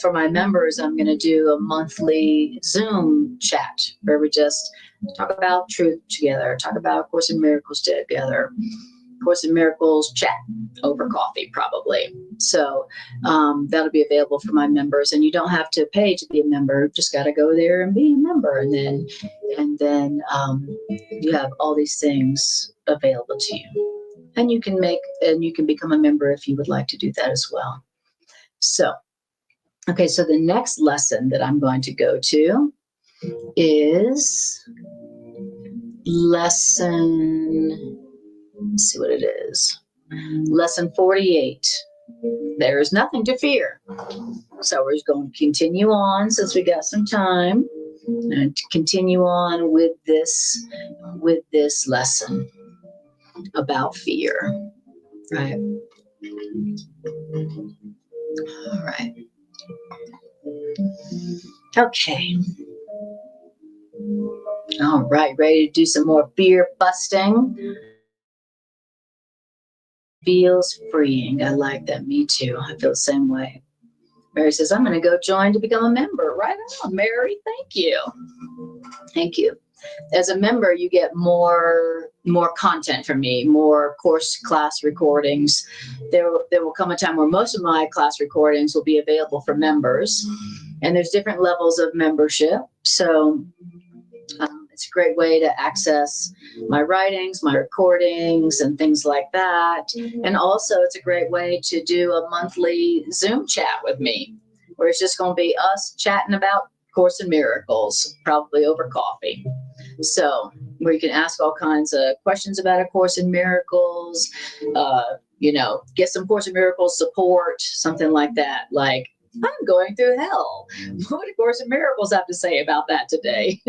for my members, I'm going to do a monthly Zoom chat where we just talk about truth together, talk about Course in Miracles together, Course in Miracles chat over coffee, probably. So that'll be available for my members, and you don't have to pay to be a member. Just got to go there and be a member, and then you have all these things available to you, and you can become a member if you would like to do that as well. So, okay, so the next lesson that I'm going to go to is lesson, let's see what it is. Lesson 48. There is nothing to fear. So we're just going to continue on, since we got some time, and to continue on with this lesson about fear. Right. All right. Okay. All right. Ready to do some more fear busting? Feels freeing. I like that. Me too. I feel the same way. Mary says, I'm going to go join to become a member. Right on, Mary. Thank you. Thank you. As a member, you get more content from me, more course class recordings. There will come a time where most of my class recordings will be available for members, and there's different levels of membership. So it's a great way to access my writings, my recordings, and things like that. And also, it's a great way to do a monthly Zoom chat with me, where it's just going to be us chatting about Course in Miracles, probably over coffee. So where you can ask all kinds of questions about A Course in Miracles, get some Course in Miracles support, something like that. Like, I'm going through hell. What do Course in Miracles have to say about that today?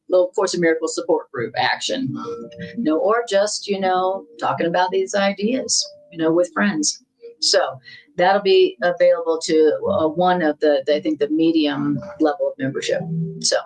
Little Course in Miracles support group action. Or just, talking about these ideas, with friends. So that'll be available to one of I think the medium level of membership. So,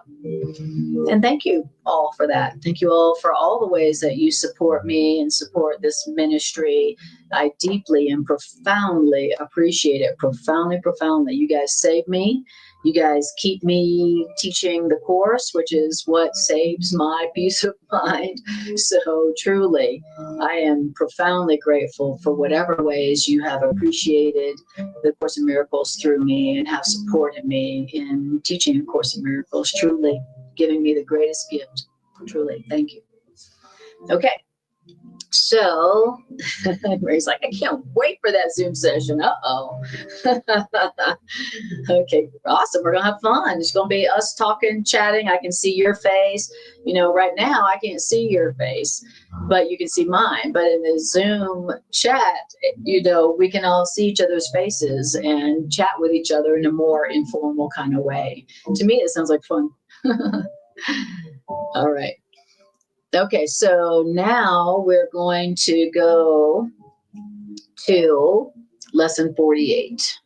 and thank you all for that. Thank you all for all the ways that you support me and support this ministry. I deeply and profoundly appreciate it. Profoundly, profoundly. You guys save me. You guys keep me teaching the course, which is what saves my peace of mind. So truly, I am profoundly grateful for whatever ways you have appreciated the Course in Miracles through me and have supported me in teaching A Course in Miracles. Truly giving me the greatest gift. Truly, thank you. Okay. So, Ray's like, I can't wait for that Zoom session. Uh-oh. Okay, awesome. We're going to have fun. It's going to be us talking, chatting. I can see your face. Right now I can't see your face, but you can see mine. But in the Zoom chat, we can all see each other's faces and chat with each other in a more informal kind of way. To me, it sounds like fun. All right. Okay, so now we're going to go to lesson 48.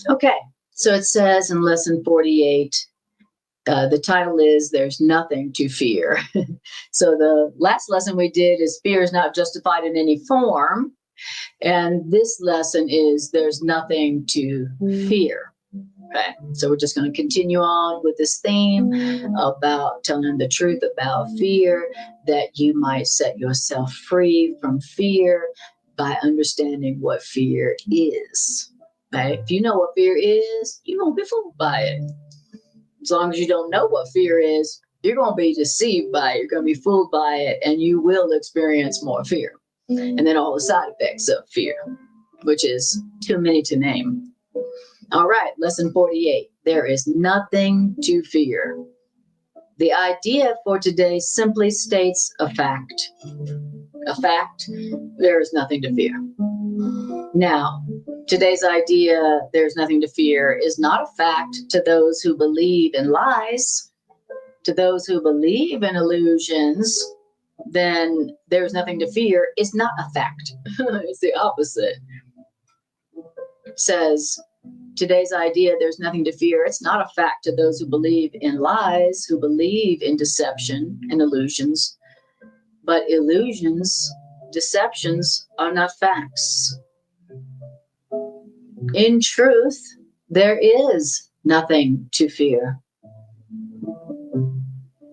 Okay, so it says in lesson 48, the title is There's Nothing to Fear. So the last lesson we did is Fear is Not Justified in Any Form. And this lesson is There's Nothing to Fear. Okay, so we're just going to continue on with this theme about telling the truth about fear, that you might set yourself free from fear by understanding what fear is. Okay? If you know what fear is, you won't be fooled by it. As long as you don't know what fear is, you're going to be deceived by it. You're going to be fooled by it, and you will experience more fear. And then all the side effects of fear, which is too many to name. All right, lesson 48. There is nothing to fear. The idea for today simply states a fact. A fact, there is nothing to fear. Now, today's idea, there's nothing to fear, is not a fact to those who believe in lies. To those who believe in illusions, then there's nothing to fear is not a fact. It's the opposite. It says, today's idea, there's nothing to fear. It's not a fact to those who believe in lies, who believe in deception and illusions. But illusions, deceptions are not facts. In truth, there is nothing to fear.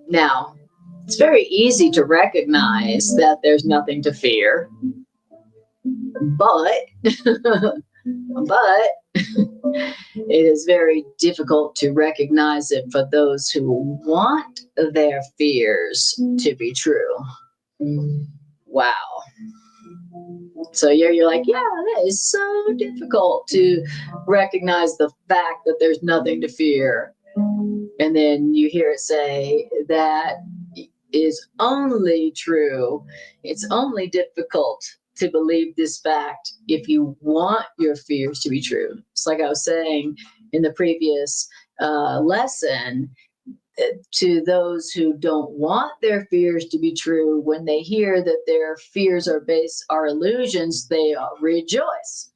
Now, it's very easy to recognize that there's nothing to fear, but it is very difficult to recognize it for those who want their fears to be true. Wow. So you're like, yeah, that is so difficult to recognize the fact that there's nothing to fear. And then you hear it say that is only true. It's only difficult to believe this fact if you want your fears to be true. It's like I was saying in the previous lesson, to those who don't want their fears to be true, when they hear that their fears are illusions, they rejoice.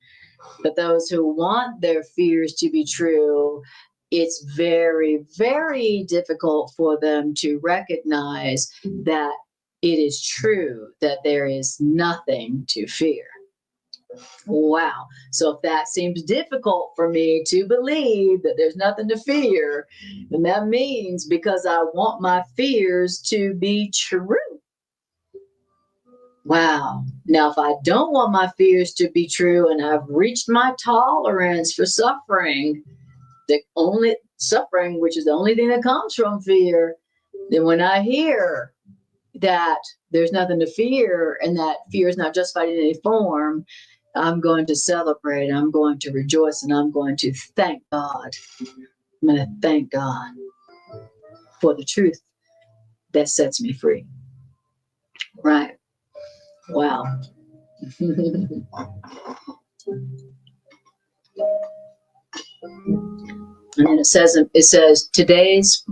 But those who want their fears to be true, it's very, very difficult for them to recognize that it is true, that there is nothing to fear. Wow. So if that seems difficult for me to believe that there's nothing to fear, then that means because I want my fears to be true. Wow. Now, if I don't want my fears to be true and I've reached my tolerance for suffering, the only suffering, which is the only thing that comes from fear, then when I hear that there's nothing to fear and that fear is not justified in any form, I'm going to celebrate, I'm going to rejoice, and I'm going to thank God. I'm going to thank God for the truth that sets me free. Right. Wow. And then it says today's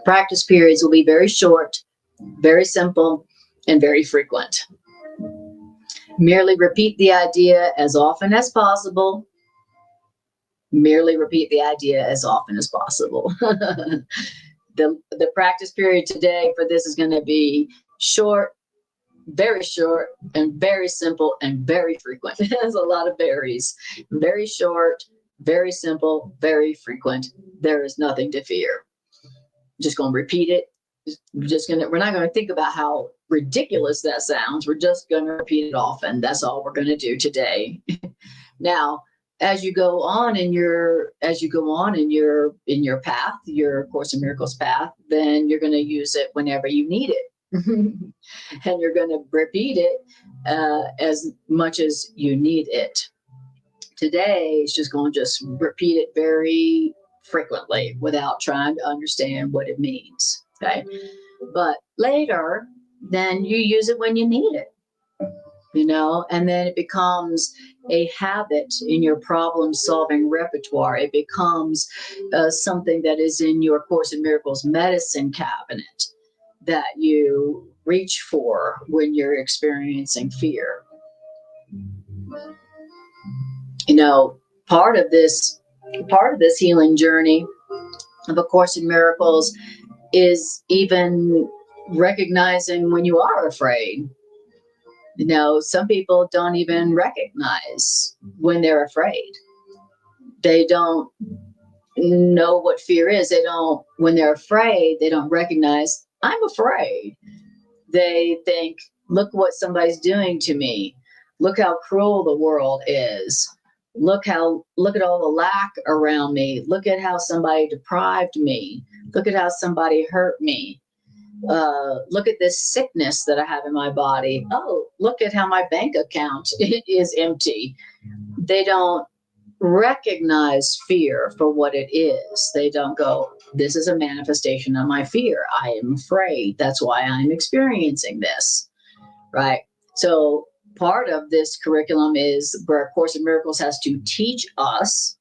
practice periods will be very short, very simple, and very frequent. Merely repeat the idea as often as possible. Merely repeat the idea as often as possible. The practice period today for this is going to be short, and very simple, and very frequent. There's a lot of berries. Very short, very simple, very frequent. There is nothing to fear. Just going to repeat it. We're not going to think about how ridiculous that sounds. We're just going to repeat it often. That's all we're going to do today. Now, as you go on in your path, your Course in Miracles path, then you're going to use it whenever you need it. And you're going to repeat it as much as you need it. Today, it's just going to just repeat it very frequently without trying to understand what it means. Okay. But later, then you use it when you need it, and then it becomes a habit in your problem-solving repertoire. It becomes something that is in your Course in Miracles medicine cabinet that you reach for when you're experiencing fear. Part of this healing journey of A Course in Miracles is even recognizing when you are afraid. Some people don't even recognize when they're afraid. They don't know what fear is. When they're afraid, they don't recognize, I'm afraid. They think, look what somebody's doing to me. Look how cruel the world is. Look at all the lack around me. Look at how somebody deprived me. Look at how somebody hurt me. Look at this sickness that I have in my body. Oh, look at how my bank account is empty. They don't recognize fear for what it is. They don't go, this is a manifestation of my fear. I am afraid. That's why I'm experiencing this. Right? So part of this curriculum is where A Course in Miracles has to teach us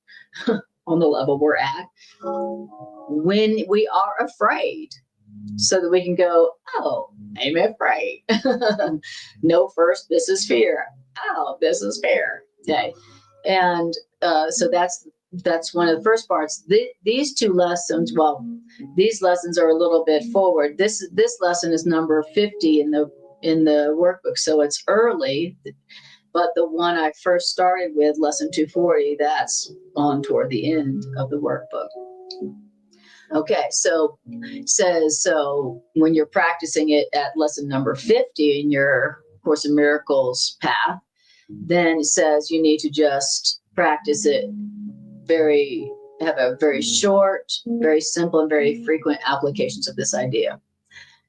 on the level we're at when we are afraid, so that we can go, oh, I'm afraid. No, first, this is fear. Oh, this is fear. Okay. And so that's one of the first parts. These two lessons, these lessons are a little bit forward. This lesson is number 50 in the workbook, so it's early. But the one I first started with, lesson 240, that's on toward the end of the workbook. Okay, so it says, so when you're practicing it at lesson number 50 in your Course in Miracles path, then it says you need to just practice it have a very short, very simple, and very frequent applications of this idea.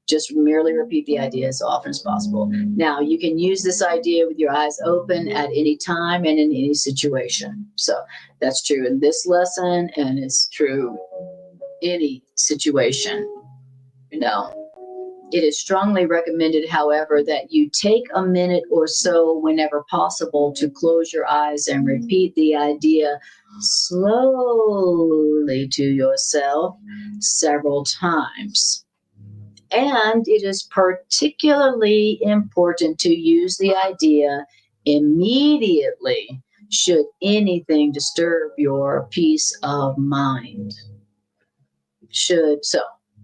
Just merely repeat the idea as often as possible. Now, you can use this idea with your eyes open at any time and in any situation. So that's true in this lesson, and it's true any situation. It is strongly recommended, however, that you take a minute or so whenever possible to close your eyes and repeat the idea slowly to yourself several times. And it is particularly important to use the idea immediately should anything disturb your peace of mind. So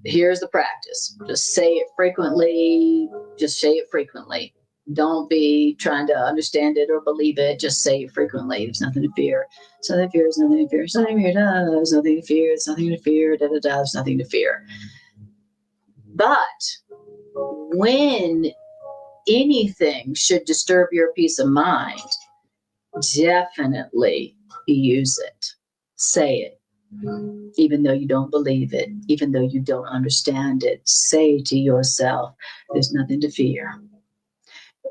here's the practice. Just say it frequently. Don't be trying to understand it or believe it. Just say it frequently. There's nothing to fear. There's nothing to fear. There's nothing to fear. There's nothing to fear. There's nothing to fear. There's nothing to fear. There's nothing to fear. But when anything should disturb your peace of mind, definitely use it. Say it. Even though you don't believe it, even though you don't understand it, say to yourself, there's nothing to fear.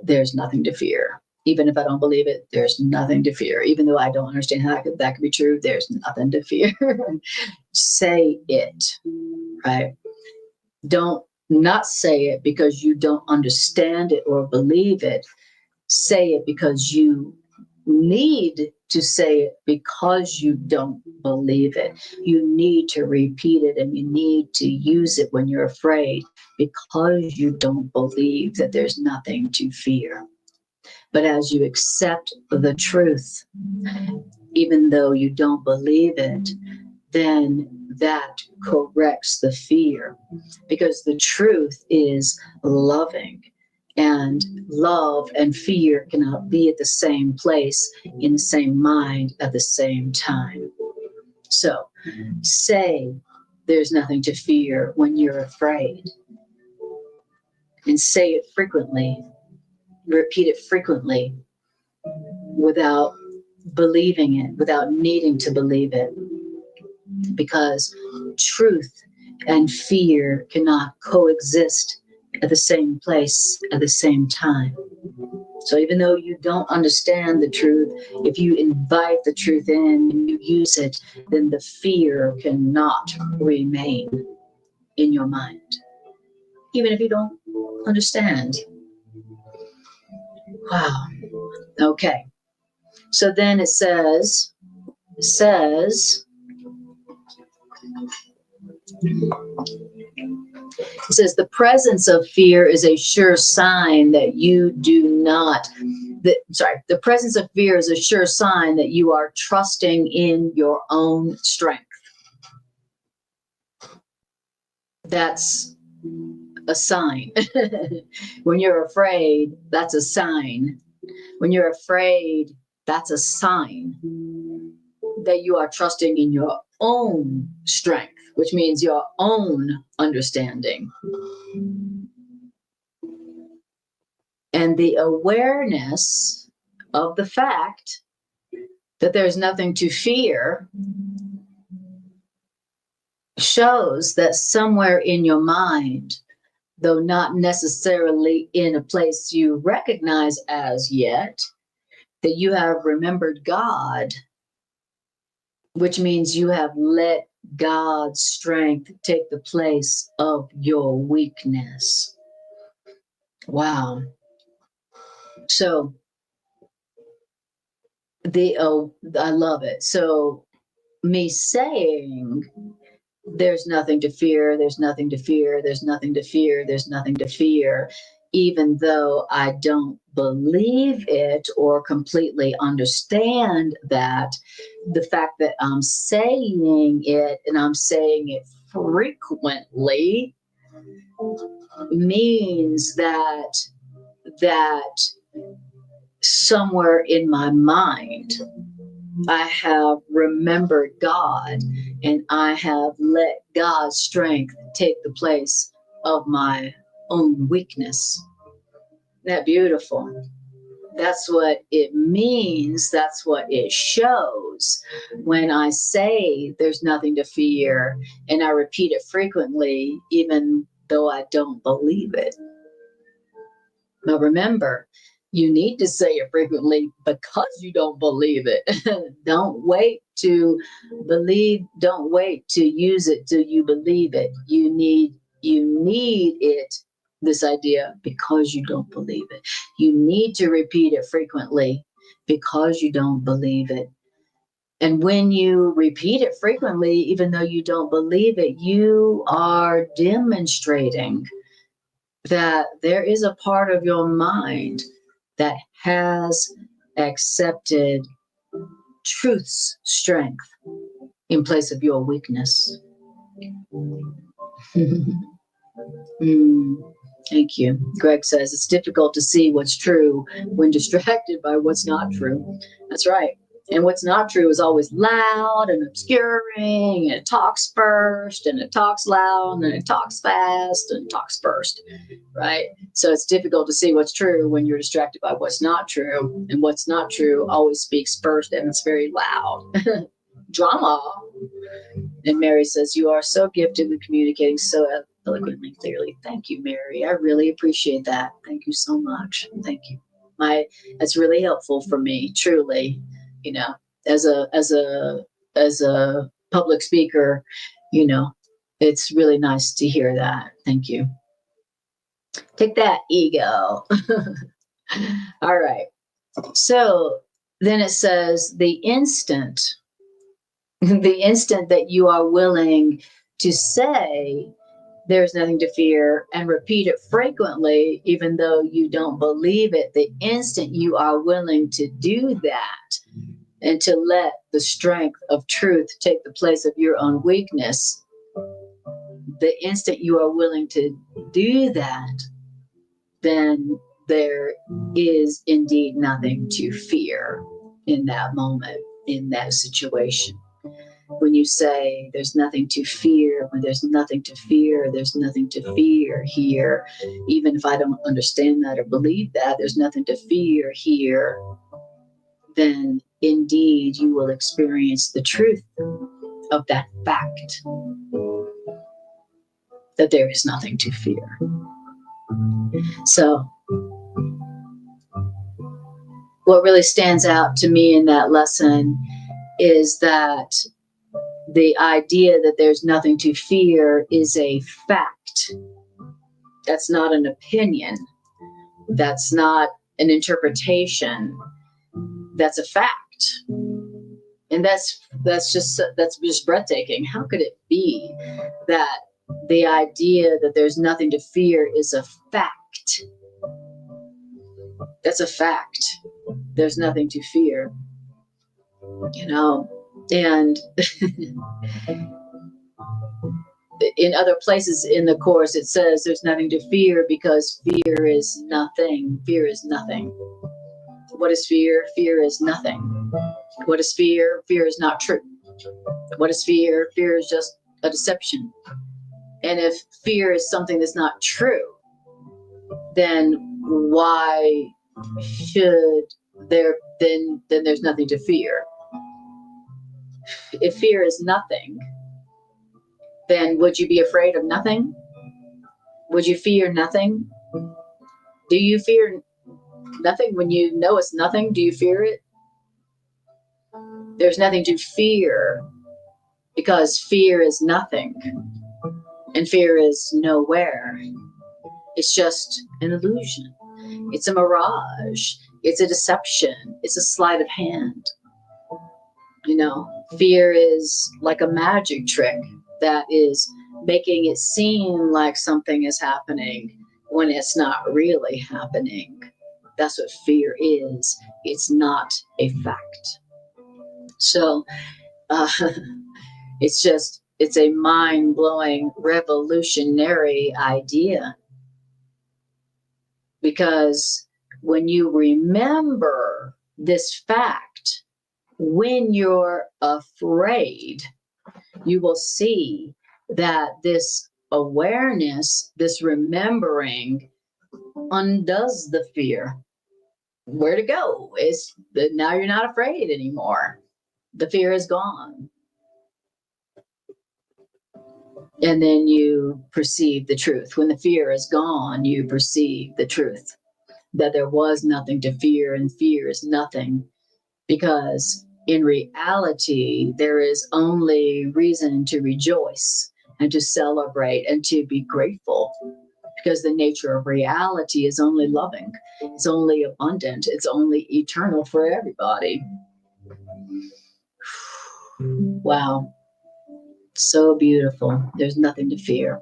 There's nothing to fear. Even if I don't believe it, there's nothing to fear. Even though I don't understand how that could be true, there's nothing to fear. Say it, right? Don't not say it because you don't understand it or believe it. say it because you need to say it because you don't believe it. You need to repeat it and you need to use it when you're afraid because you don't believe that there's nothing to fear. But as you accept the truth, even though you don't believe it, then that corrects the fear, because the truth is loving. And love and fear cannot be at the same place in the same mind at the same time. So say there's nothing to fear when you're afraid, and say it frequently, repeat it frequently without believing it, without needing to believe it, because truth and fear cannot coexist at the same place at the same time. So even though you don't understand the truth, if you invite the truth in and you use it, then the fear cannot remain in your mind, even if you don't understand. Wow. Okay. So then it says, it says the presence of fear is a sure sign that you do not, the presence of fear is a sure sign that you are trusting in your own strength. That's a sign. When you're afraid, that's a sign. When you're afraid, that's a sign that you are trusting in your own strength, which means your own understanding. And the awareness of the fact that there's nothing to fear shows that somewhere in your mind, though not necessarily in a place you recognize as yet, that you have remembered God, which means you have let God's strength take the place of your weakness. Wow. So I love it. So me saying there's nothing to fear, there's nothing to fear, there's nothing to fear, there's nothing to fear, even though I don't believe it or completely understand that, the fact that I'm saying it and I'm saying it frequently means that somewhere in my mind I have remembered God and I have let God's strength take the place of my own weakness. Isn't that beautiful? That's what it means. That's what it shows when I say there's nothing to fear and I repeat it frequently, even though I don't believe it. Now remember, you need to say it frequently because you don't believe it. Don't wait to believe, don't wait to use it till you believe it. You need it, this idea, because you don't believe it. You need to repeat it frequently because you don't believe it. And when you repeat it frequently, even though you don't believe it, you are demonstrating that there is a part of your mind that has accepted truth's strength in place of your weakness. Thank you. Greg says it's difficult to see what's true when distracted by what's not true. That's right. And what's not true is always loud and obscuring, and it talks first, and it talks loud, and it talks fast, and it talks first, right? So it's difficult to see what's true when you're distracted by what's not true, and what's not true always speaks first, and it's very loud. Drama. And Mary says, you are so gifted with communicating so eloquently and clearly. Thank you, Mary. I really appreciate that. Thank you so much. Thank you. That's really helpful for me, truly. You know, as a public speaker, you know, it's really nice to hear that. Thank you. Take that, ego. All right. So then it says the instant that you are willing to say there's nothing to fear and repeat it frequently, even though you don't believe it, the instant you are willing to do that and to let the strength of truth take the place of your own weakness, the instant you are willing to do that, then there is indeed nothing to fear in that moment, in that situation. When you say there's nothing to fear, when there's nothing to fear, there's nothing to fear here. Even if I don't understand that or believe that, there's nothing to fear here, then indeed you will experience the truth of that fact, that there is nothing to fear. So what really stands out to me in that lesson is that the idea that there's nothing to fear is a fact. That's not an opinion. That's not an interpretation. That's a fact. And that's just breathtaking. How could it be that the idea that there's nothing to fear is a fact? That's a fact. There's nothing to fear. And in other places in the Course, it says there's nothing to fear because fear is nothing. Fear is nothing. What is fear? Fear is nothing. What is fear? Fear is not true. What is fear? Fear is just a deception. And if fear is something that's not true, then why should then there's nothing to fear? If fear is nothing, then would you be afraid of nothing? Would you fear nothing? Do you fear nothing when you know it's nothing? Do you fear it? There's nothing to fear because fear is nothing and fear is nowhere. It's just an illusion. It's a mirage. It's a deception. It's a sleight of hand. Fear is like a magic trick that is making it seem like something is happening when it's not really happening. That's what fear is. It's not a fact. So it's a mind-blowing, revolutionary idea. Because when you remember this fact, when you're afraid, you will see that this awareness, this remembering, undoes the fear. Where to go? Now you're not afraid anymore. The fear is gone. And then you perceive the truth. When the fear is gone, you perceive the truth, that there was nothing to fear and fear is nothing. Because in reality, there is only reason to rejoice and to celebrate and to be grateful, because the nature of reality is only loving. It's only abundant. It's only eternal for everybody. Wow. So beautiful. There's nothing to fear.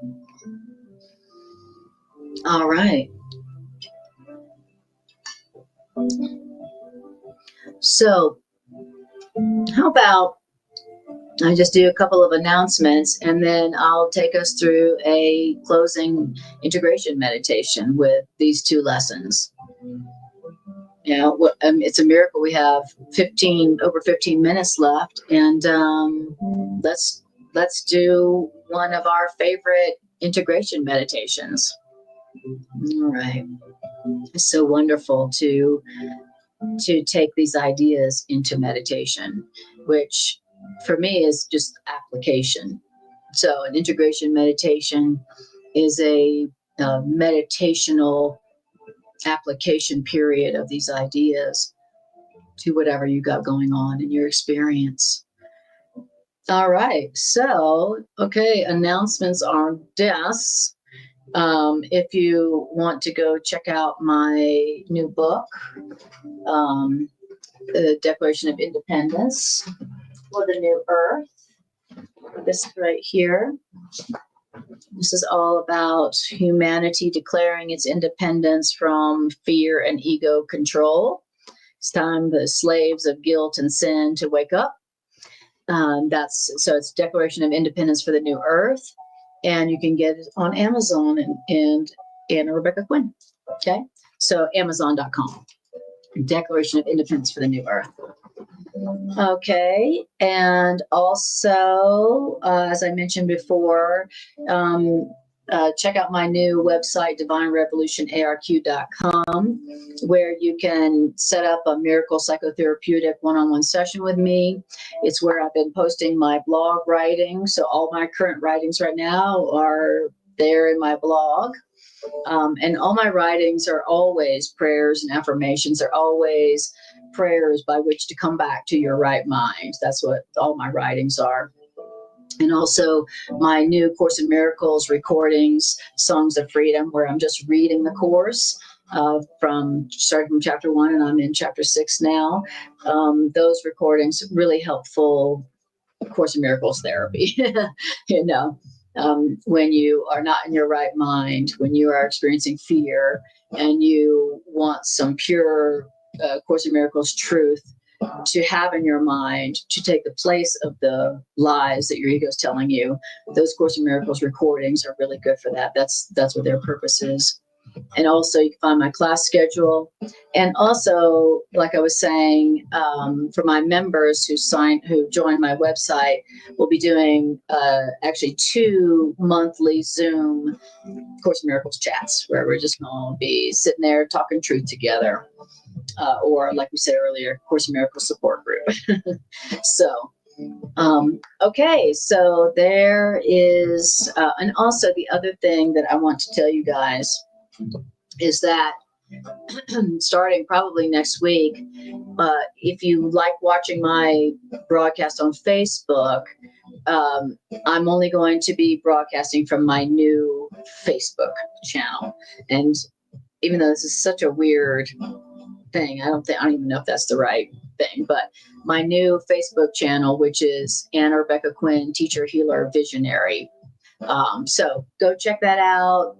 All right. So how about I just do a couple of announcements and then I'll take us through a closing integration meditation with these two lessons. It's a miracle we have over 15 minutes left, and let's do one of our favorite integration meditations. All right. It's so wonderful to take these ideas into meditation, which for me is just application. So an integration meditation is a meditational application period of these ideas to whatever you got going on in your experience. All right. So, announcements are this. If you want to go check out my new book, The Declaration of Independence for the New Earth, this right here. This is all about humanity declaring its independence from fear and ego control. It's time the slaves of guilt and sin to wake up. It's Declaration of Independence for the New Earth, and you can get it on Amazon and Rebecca Quinn. Okay, so Amazon.com. Declaration of Independence for the New Earth. Okay, and also, as I mentioned before, check out my new website, divinerevolutionarq.com, where you can set up a miracle psychotherapeutic one-on-one session with me. It's where I've been posting my blog writing. So all my current writings right now are there in my blog. And all my writings are always prayers and affirmations. They're always prayers by which to come back to your right mind. That's what all my writings are. And also my new Course in Miracles recordings, Songs of Freedom, where I'm just reading the course starting from chapter 1, and I'm in chapter 6 now. Those recordings, really helpful Course in Miracles therapy. You know, when you are not in your right mind, when you are experiencing fear and you want some pure Course in Miracles truth to have in your mind to take the place of the lies that your ego is telling you, those Course in Miracles recordings are really good for that. That's what their purpose is. And also you can find my class schedule. And also, like I was saying, for my members who joined my website, we'll be doing actually 2 monthly Zoom Course in Miracles chats, where we're just going to be sitting there talking truth together. Or like we said earlier, Course in Miracles support group. So, okay, so there is, and also the other thing that I want to tell you guys is that starting probably next week, if you like watching my broadcast on Facebook, I'm only going to be broadcasting from my new Facebook channel. And even though this is such a weird thing, I don't even know if that's the right thing, but my new Facebook channel, which is Anna Rebecca Quinn, Teacher, Healer, Visionary. So go check that out,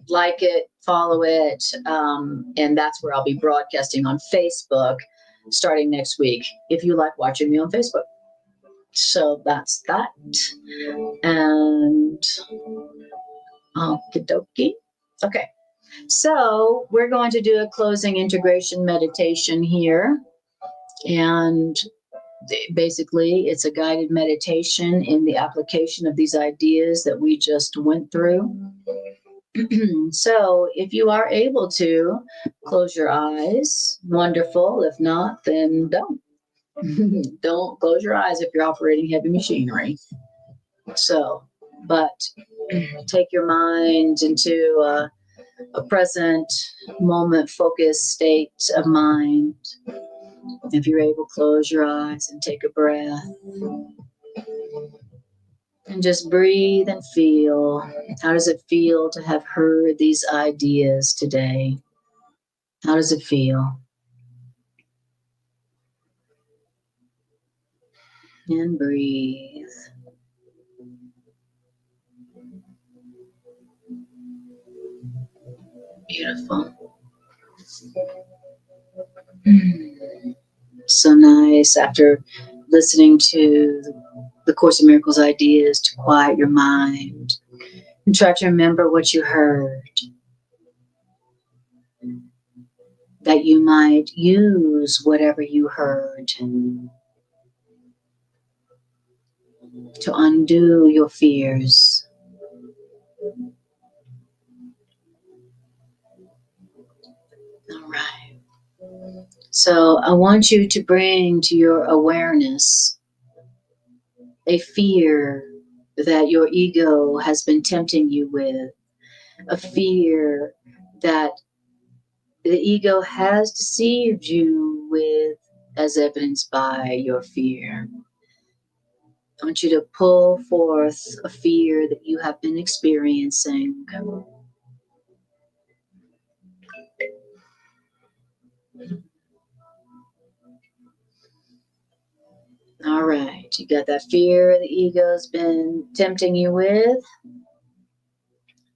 like it, follow it, and that's where I'll be broadcasting on Facebook starting next week, if you like watching me on Facebook. So that's that. And okie dokie. Okay. So we're going to do a closing integration meditation here. And basically, it's a guided meditation in the application of these ideas that we just went through. So if you are able to close your eyes, wonderful. If not, then don't. Don't close your eyes if you're operating heavy machinery. So, but take your mind into a present moment focused state of mind. If you're able, close your eyes and take a breath. And just breathe and feel. How does it feel to have heard these ideas today? How does it feel? And breathe. Beautiful. So nice after listening to the Course in Miracles ideas to quiet your mind and try to remember what you heard, that you might use whatever you heard to undo your fears. All right. So I want you to bring to your awareness a fear that your ego has been tempting you with, a fear that the ego has deceived you with, as evidenced by your fear. I want you to pull forth a fear that you have been experiencing All right, you got that fear the ego's been tempting you with.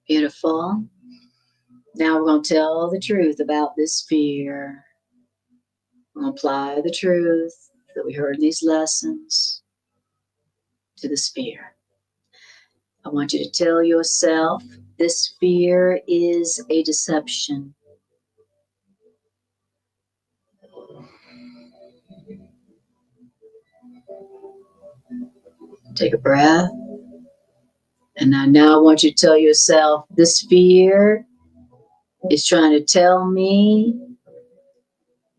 Beautiful. Now we're going to tell the truth about this fear. We're going to apply the truth that we heard in these lessons to this fear. I want you to tell yourself this fear is a deception. Take a breath. And now I want you to tell yourself this fear is trying to tell me,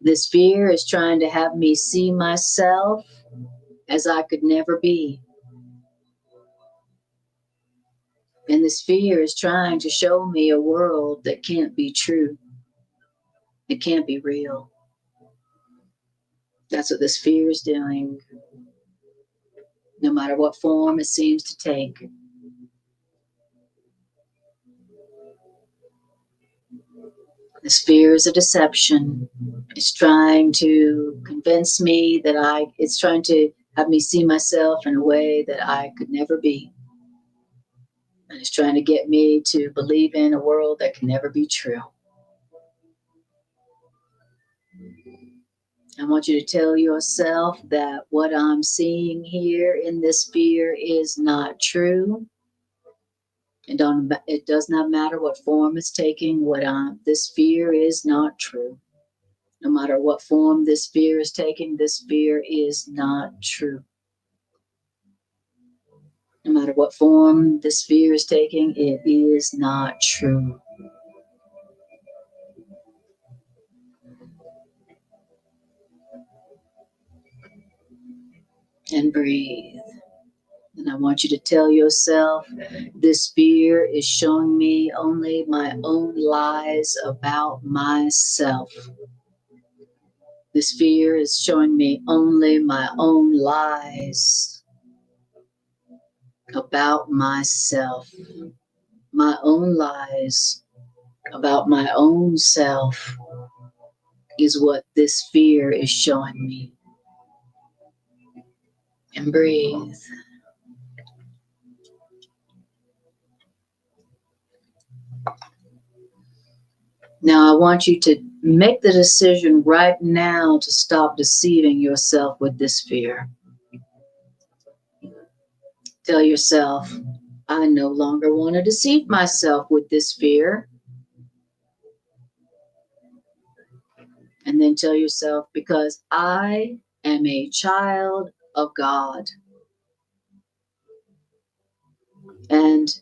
this fear is trying to have me see myself as I could never be. And this fear is trying to show me a world that can't be true. It can't be real. That's what this fear is doing, no matter what form it seems to take. This fear is a deception. It's trying to convince me that it's trying to have me see myself in a way that I could never be. And it's trying to get me to believe in a world that can never be true. I want you to tell yourself that what I'm seeing here in this fear is not true. It does not matter what form it's taking. This fear is not true. No matter what form this fear is taking, this fear is not true. No matter what form this fear is taking, it is not true. And breathe. And I want you to tell yourself, this fear is showing me only my own lies about myself. This fear is showing me only my own lies about myself. My own lies about my own self is what this fear is showing me. And breathe. Now I want you to make the decision right now to stop deceiving yourself with this fear. Tell yourself, I no longer want to deceive myself with this fear. And then tell yourself, because I am a child of God. And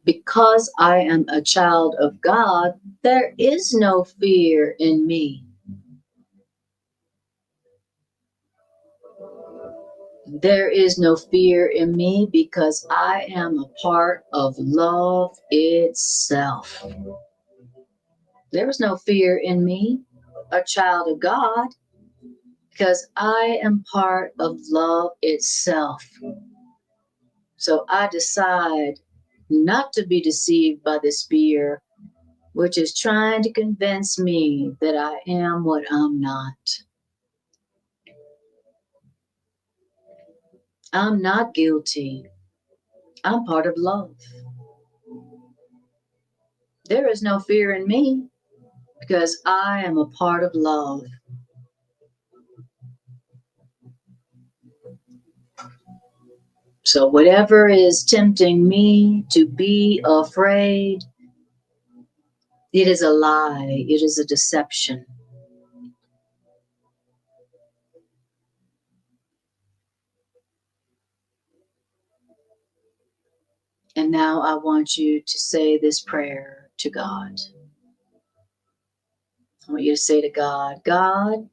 because I am a child of God, there is no fear in me. There is no fear in me because I am a part of love itself. There is no fear in me, a child of God, because I am part of love itself. So I decide not to be deceived by this fear, which is trying to convince me that I am what I'm not. I'm not guilty. I'm part of love. There is no fear in me because I am a part of love. So whatever is tempting me to be afraid, it is a lie. It is a deception. And now I want you to say this prayer to God. I want you to say to God, God,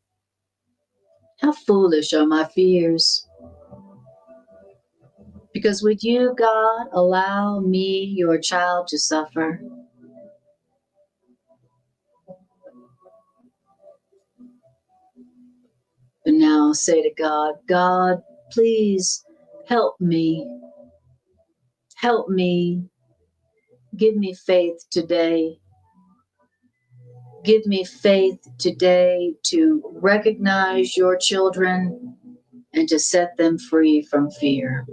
how foolish are my fears? Because would you, God, allow me, your child, to suffer? And now say to God, God, please help me. Help me. Give me faith today. Give me faith today to recognize your children and to set them free from fear.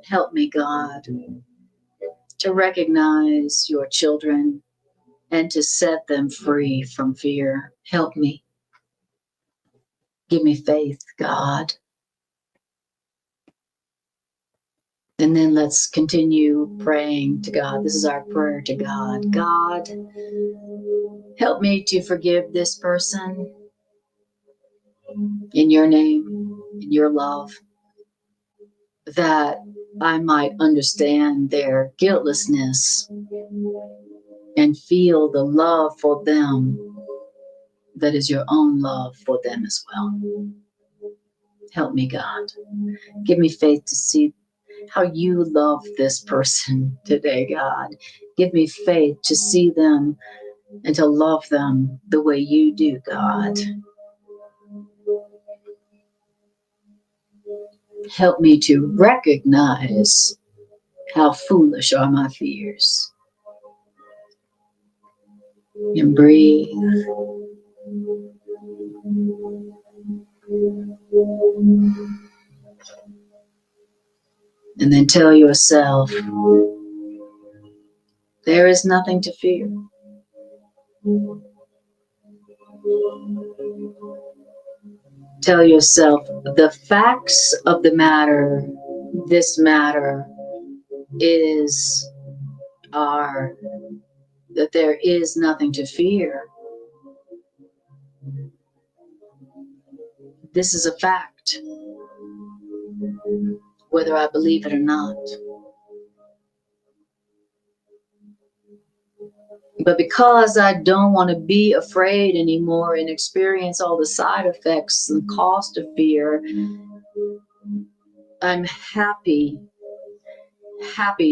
Help me, God, to recognize your children and to set them free from fear. Help me. Give me faith, God. And then let's continue praying to God. This is our prayer to God. God, help me to forgive this person in your name, in your love, that I might understand their guiltlessness and feel the love for them that is your own love for them as well. Help me, God. Give me faith to see how you love this person today, God. Give me faith to see them and to love them the way you do, God. Help me to recognize how foolish are my fears. And breathe. And then tell yourself, there is nothing to fear. Tell yourself, the facts of the matter, this matter are that there is nothing to fear. This is a fact, whether I believe it or not. But because I don't want to be afraid anymore and experience all the side effects and cost of fear, I'm happy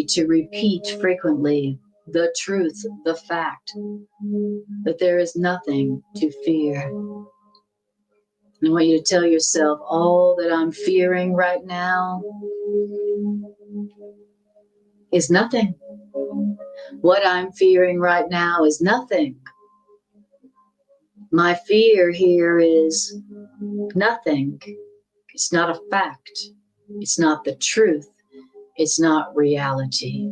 to repeat frequently the truth, the fact that there is nothing to fear. I want you to tell yourself, all that I'm fearing right now is nothing. What I'm fearing right now is nothing. My fear here is nothing. It's not a fact. It's not the truth. It's not reality.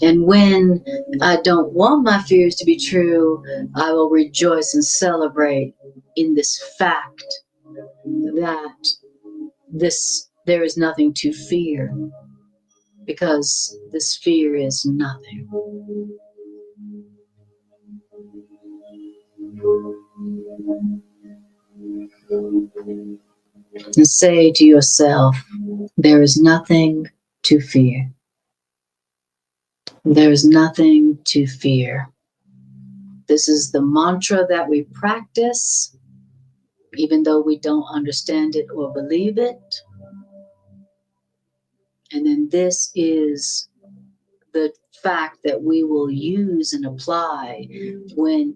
And when I don't want my fears to be true, I will rejoice and celebrate in this fact that there is nothing to fear, because this fear is nothing. And say to yourself, there is nothing to fear. There is nothing to fear. This is the mantra that we practice, even though we don't understand it or believe it. And then this is the fact that we will use and apply when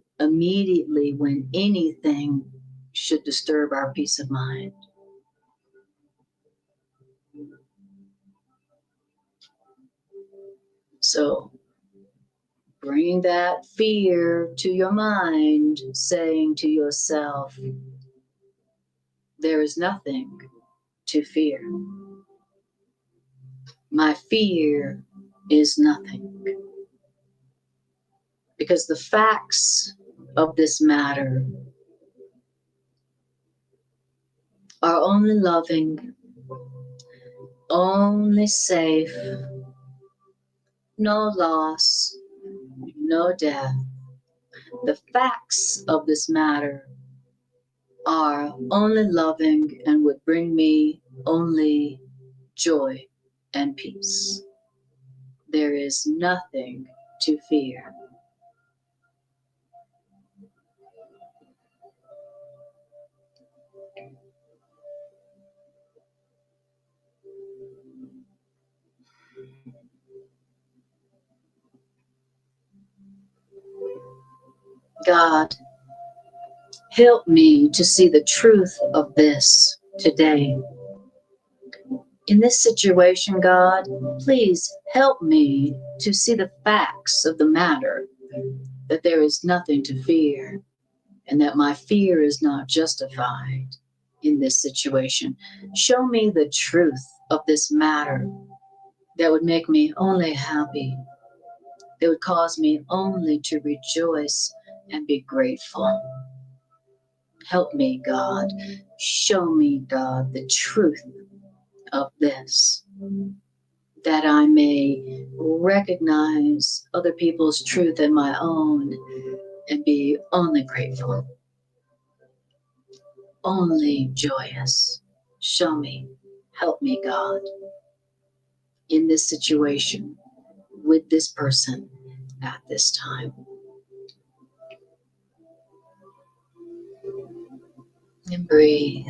anything should disturb our peace of mind. So bringing that fear to your mind, saying to yourself, there is nothing to fear. My fear is nothing. Because the facts of this matter are only loving, only safe, no loss, no death. The facts of this matter are only loving and would bring me only joy and peace. There is nothing to fear. God, help me to see the truth of this today. In this situation, God, please help me to see the facts of the matter, that there is nothing to fear, and that my fear is not justified in this situation. Show me the truth of this matter that would make me only happy, that would cause me only to rejoice and be grateful. Help me, God. Show me, God, the truth of this, that I may recognize other people's truth and my own and be only grateful, only joyous. Show me, help me, God, in this situation with this person at this time. And breathe.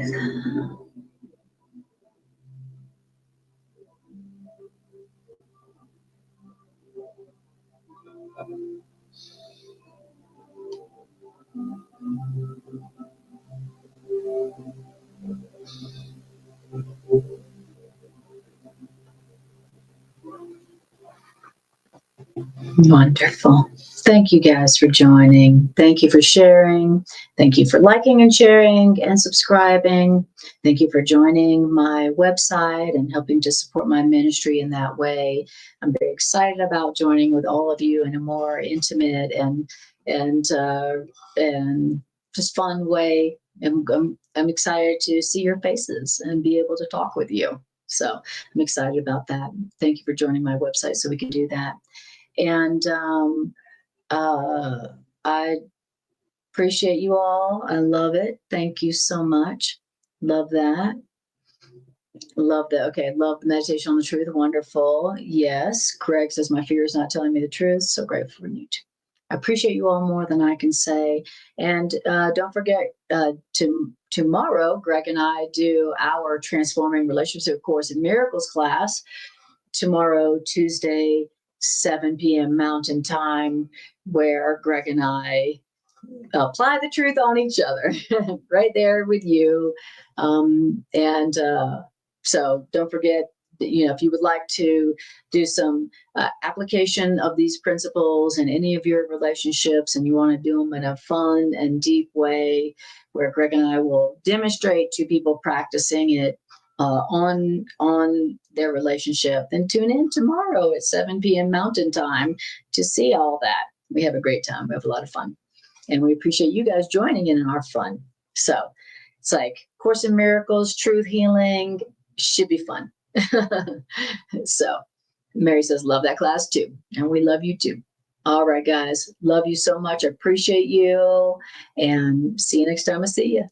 Wonderful. Thank you guys for joining. Thank you for sharing. Thank you for liking and sharing and subscribing. Thank you for joining my website and helping to support my ministry in that way. I'm very excited about joining with all of you in a more intimate and just fun way. And I'm excited to see your faces and be able to talk with you. So I'm excited about that. Thank you for joining my website so we can do that. And I appreciate you all. I love it. Thank you so much. Love that. Love that. Okay. Love the meditation on the truth. Wonderful. Yes. Craig says, my fear is not telling me the truth. So grateful for you too. I appreciate you all more than I can say. And don't forget, tomorrow, Greg and I do our Transforming Relationships Course in Miracles class. Tomorrow, Tuesday, 7 p.m. Mountain Time, where Greg and I apply the truth on each other right there with you. So don't forget, if you would like to do some application of these principles in any of your relationships and you want to do them in a fun and deep way, where Greg and I will demonstrate to people practicing it on their relationship, then tune in tomorrow at 7 p.m. Mountain Time to see all that. We have a great time. We have a lot of fun. And we appreciate you guys joining in our fun. So it's like Course in Miracles, truth healing, should be fun. So Mary says, love that class too. And we love you too. All right, guys. Love you so much. I appreciate you. And see you next time I see you.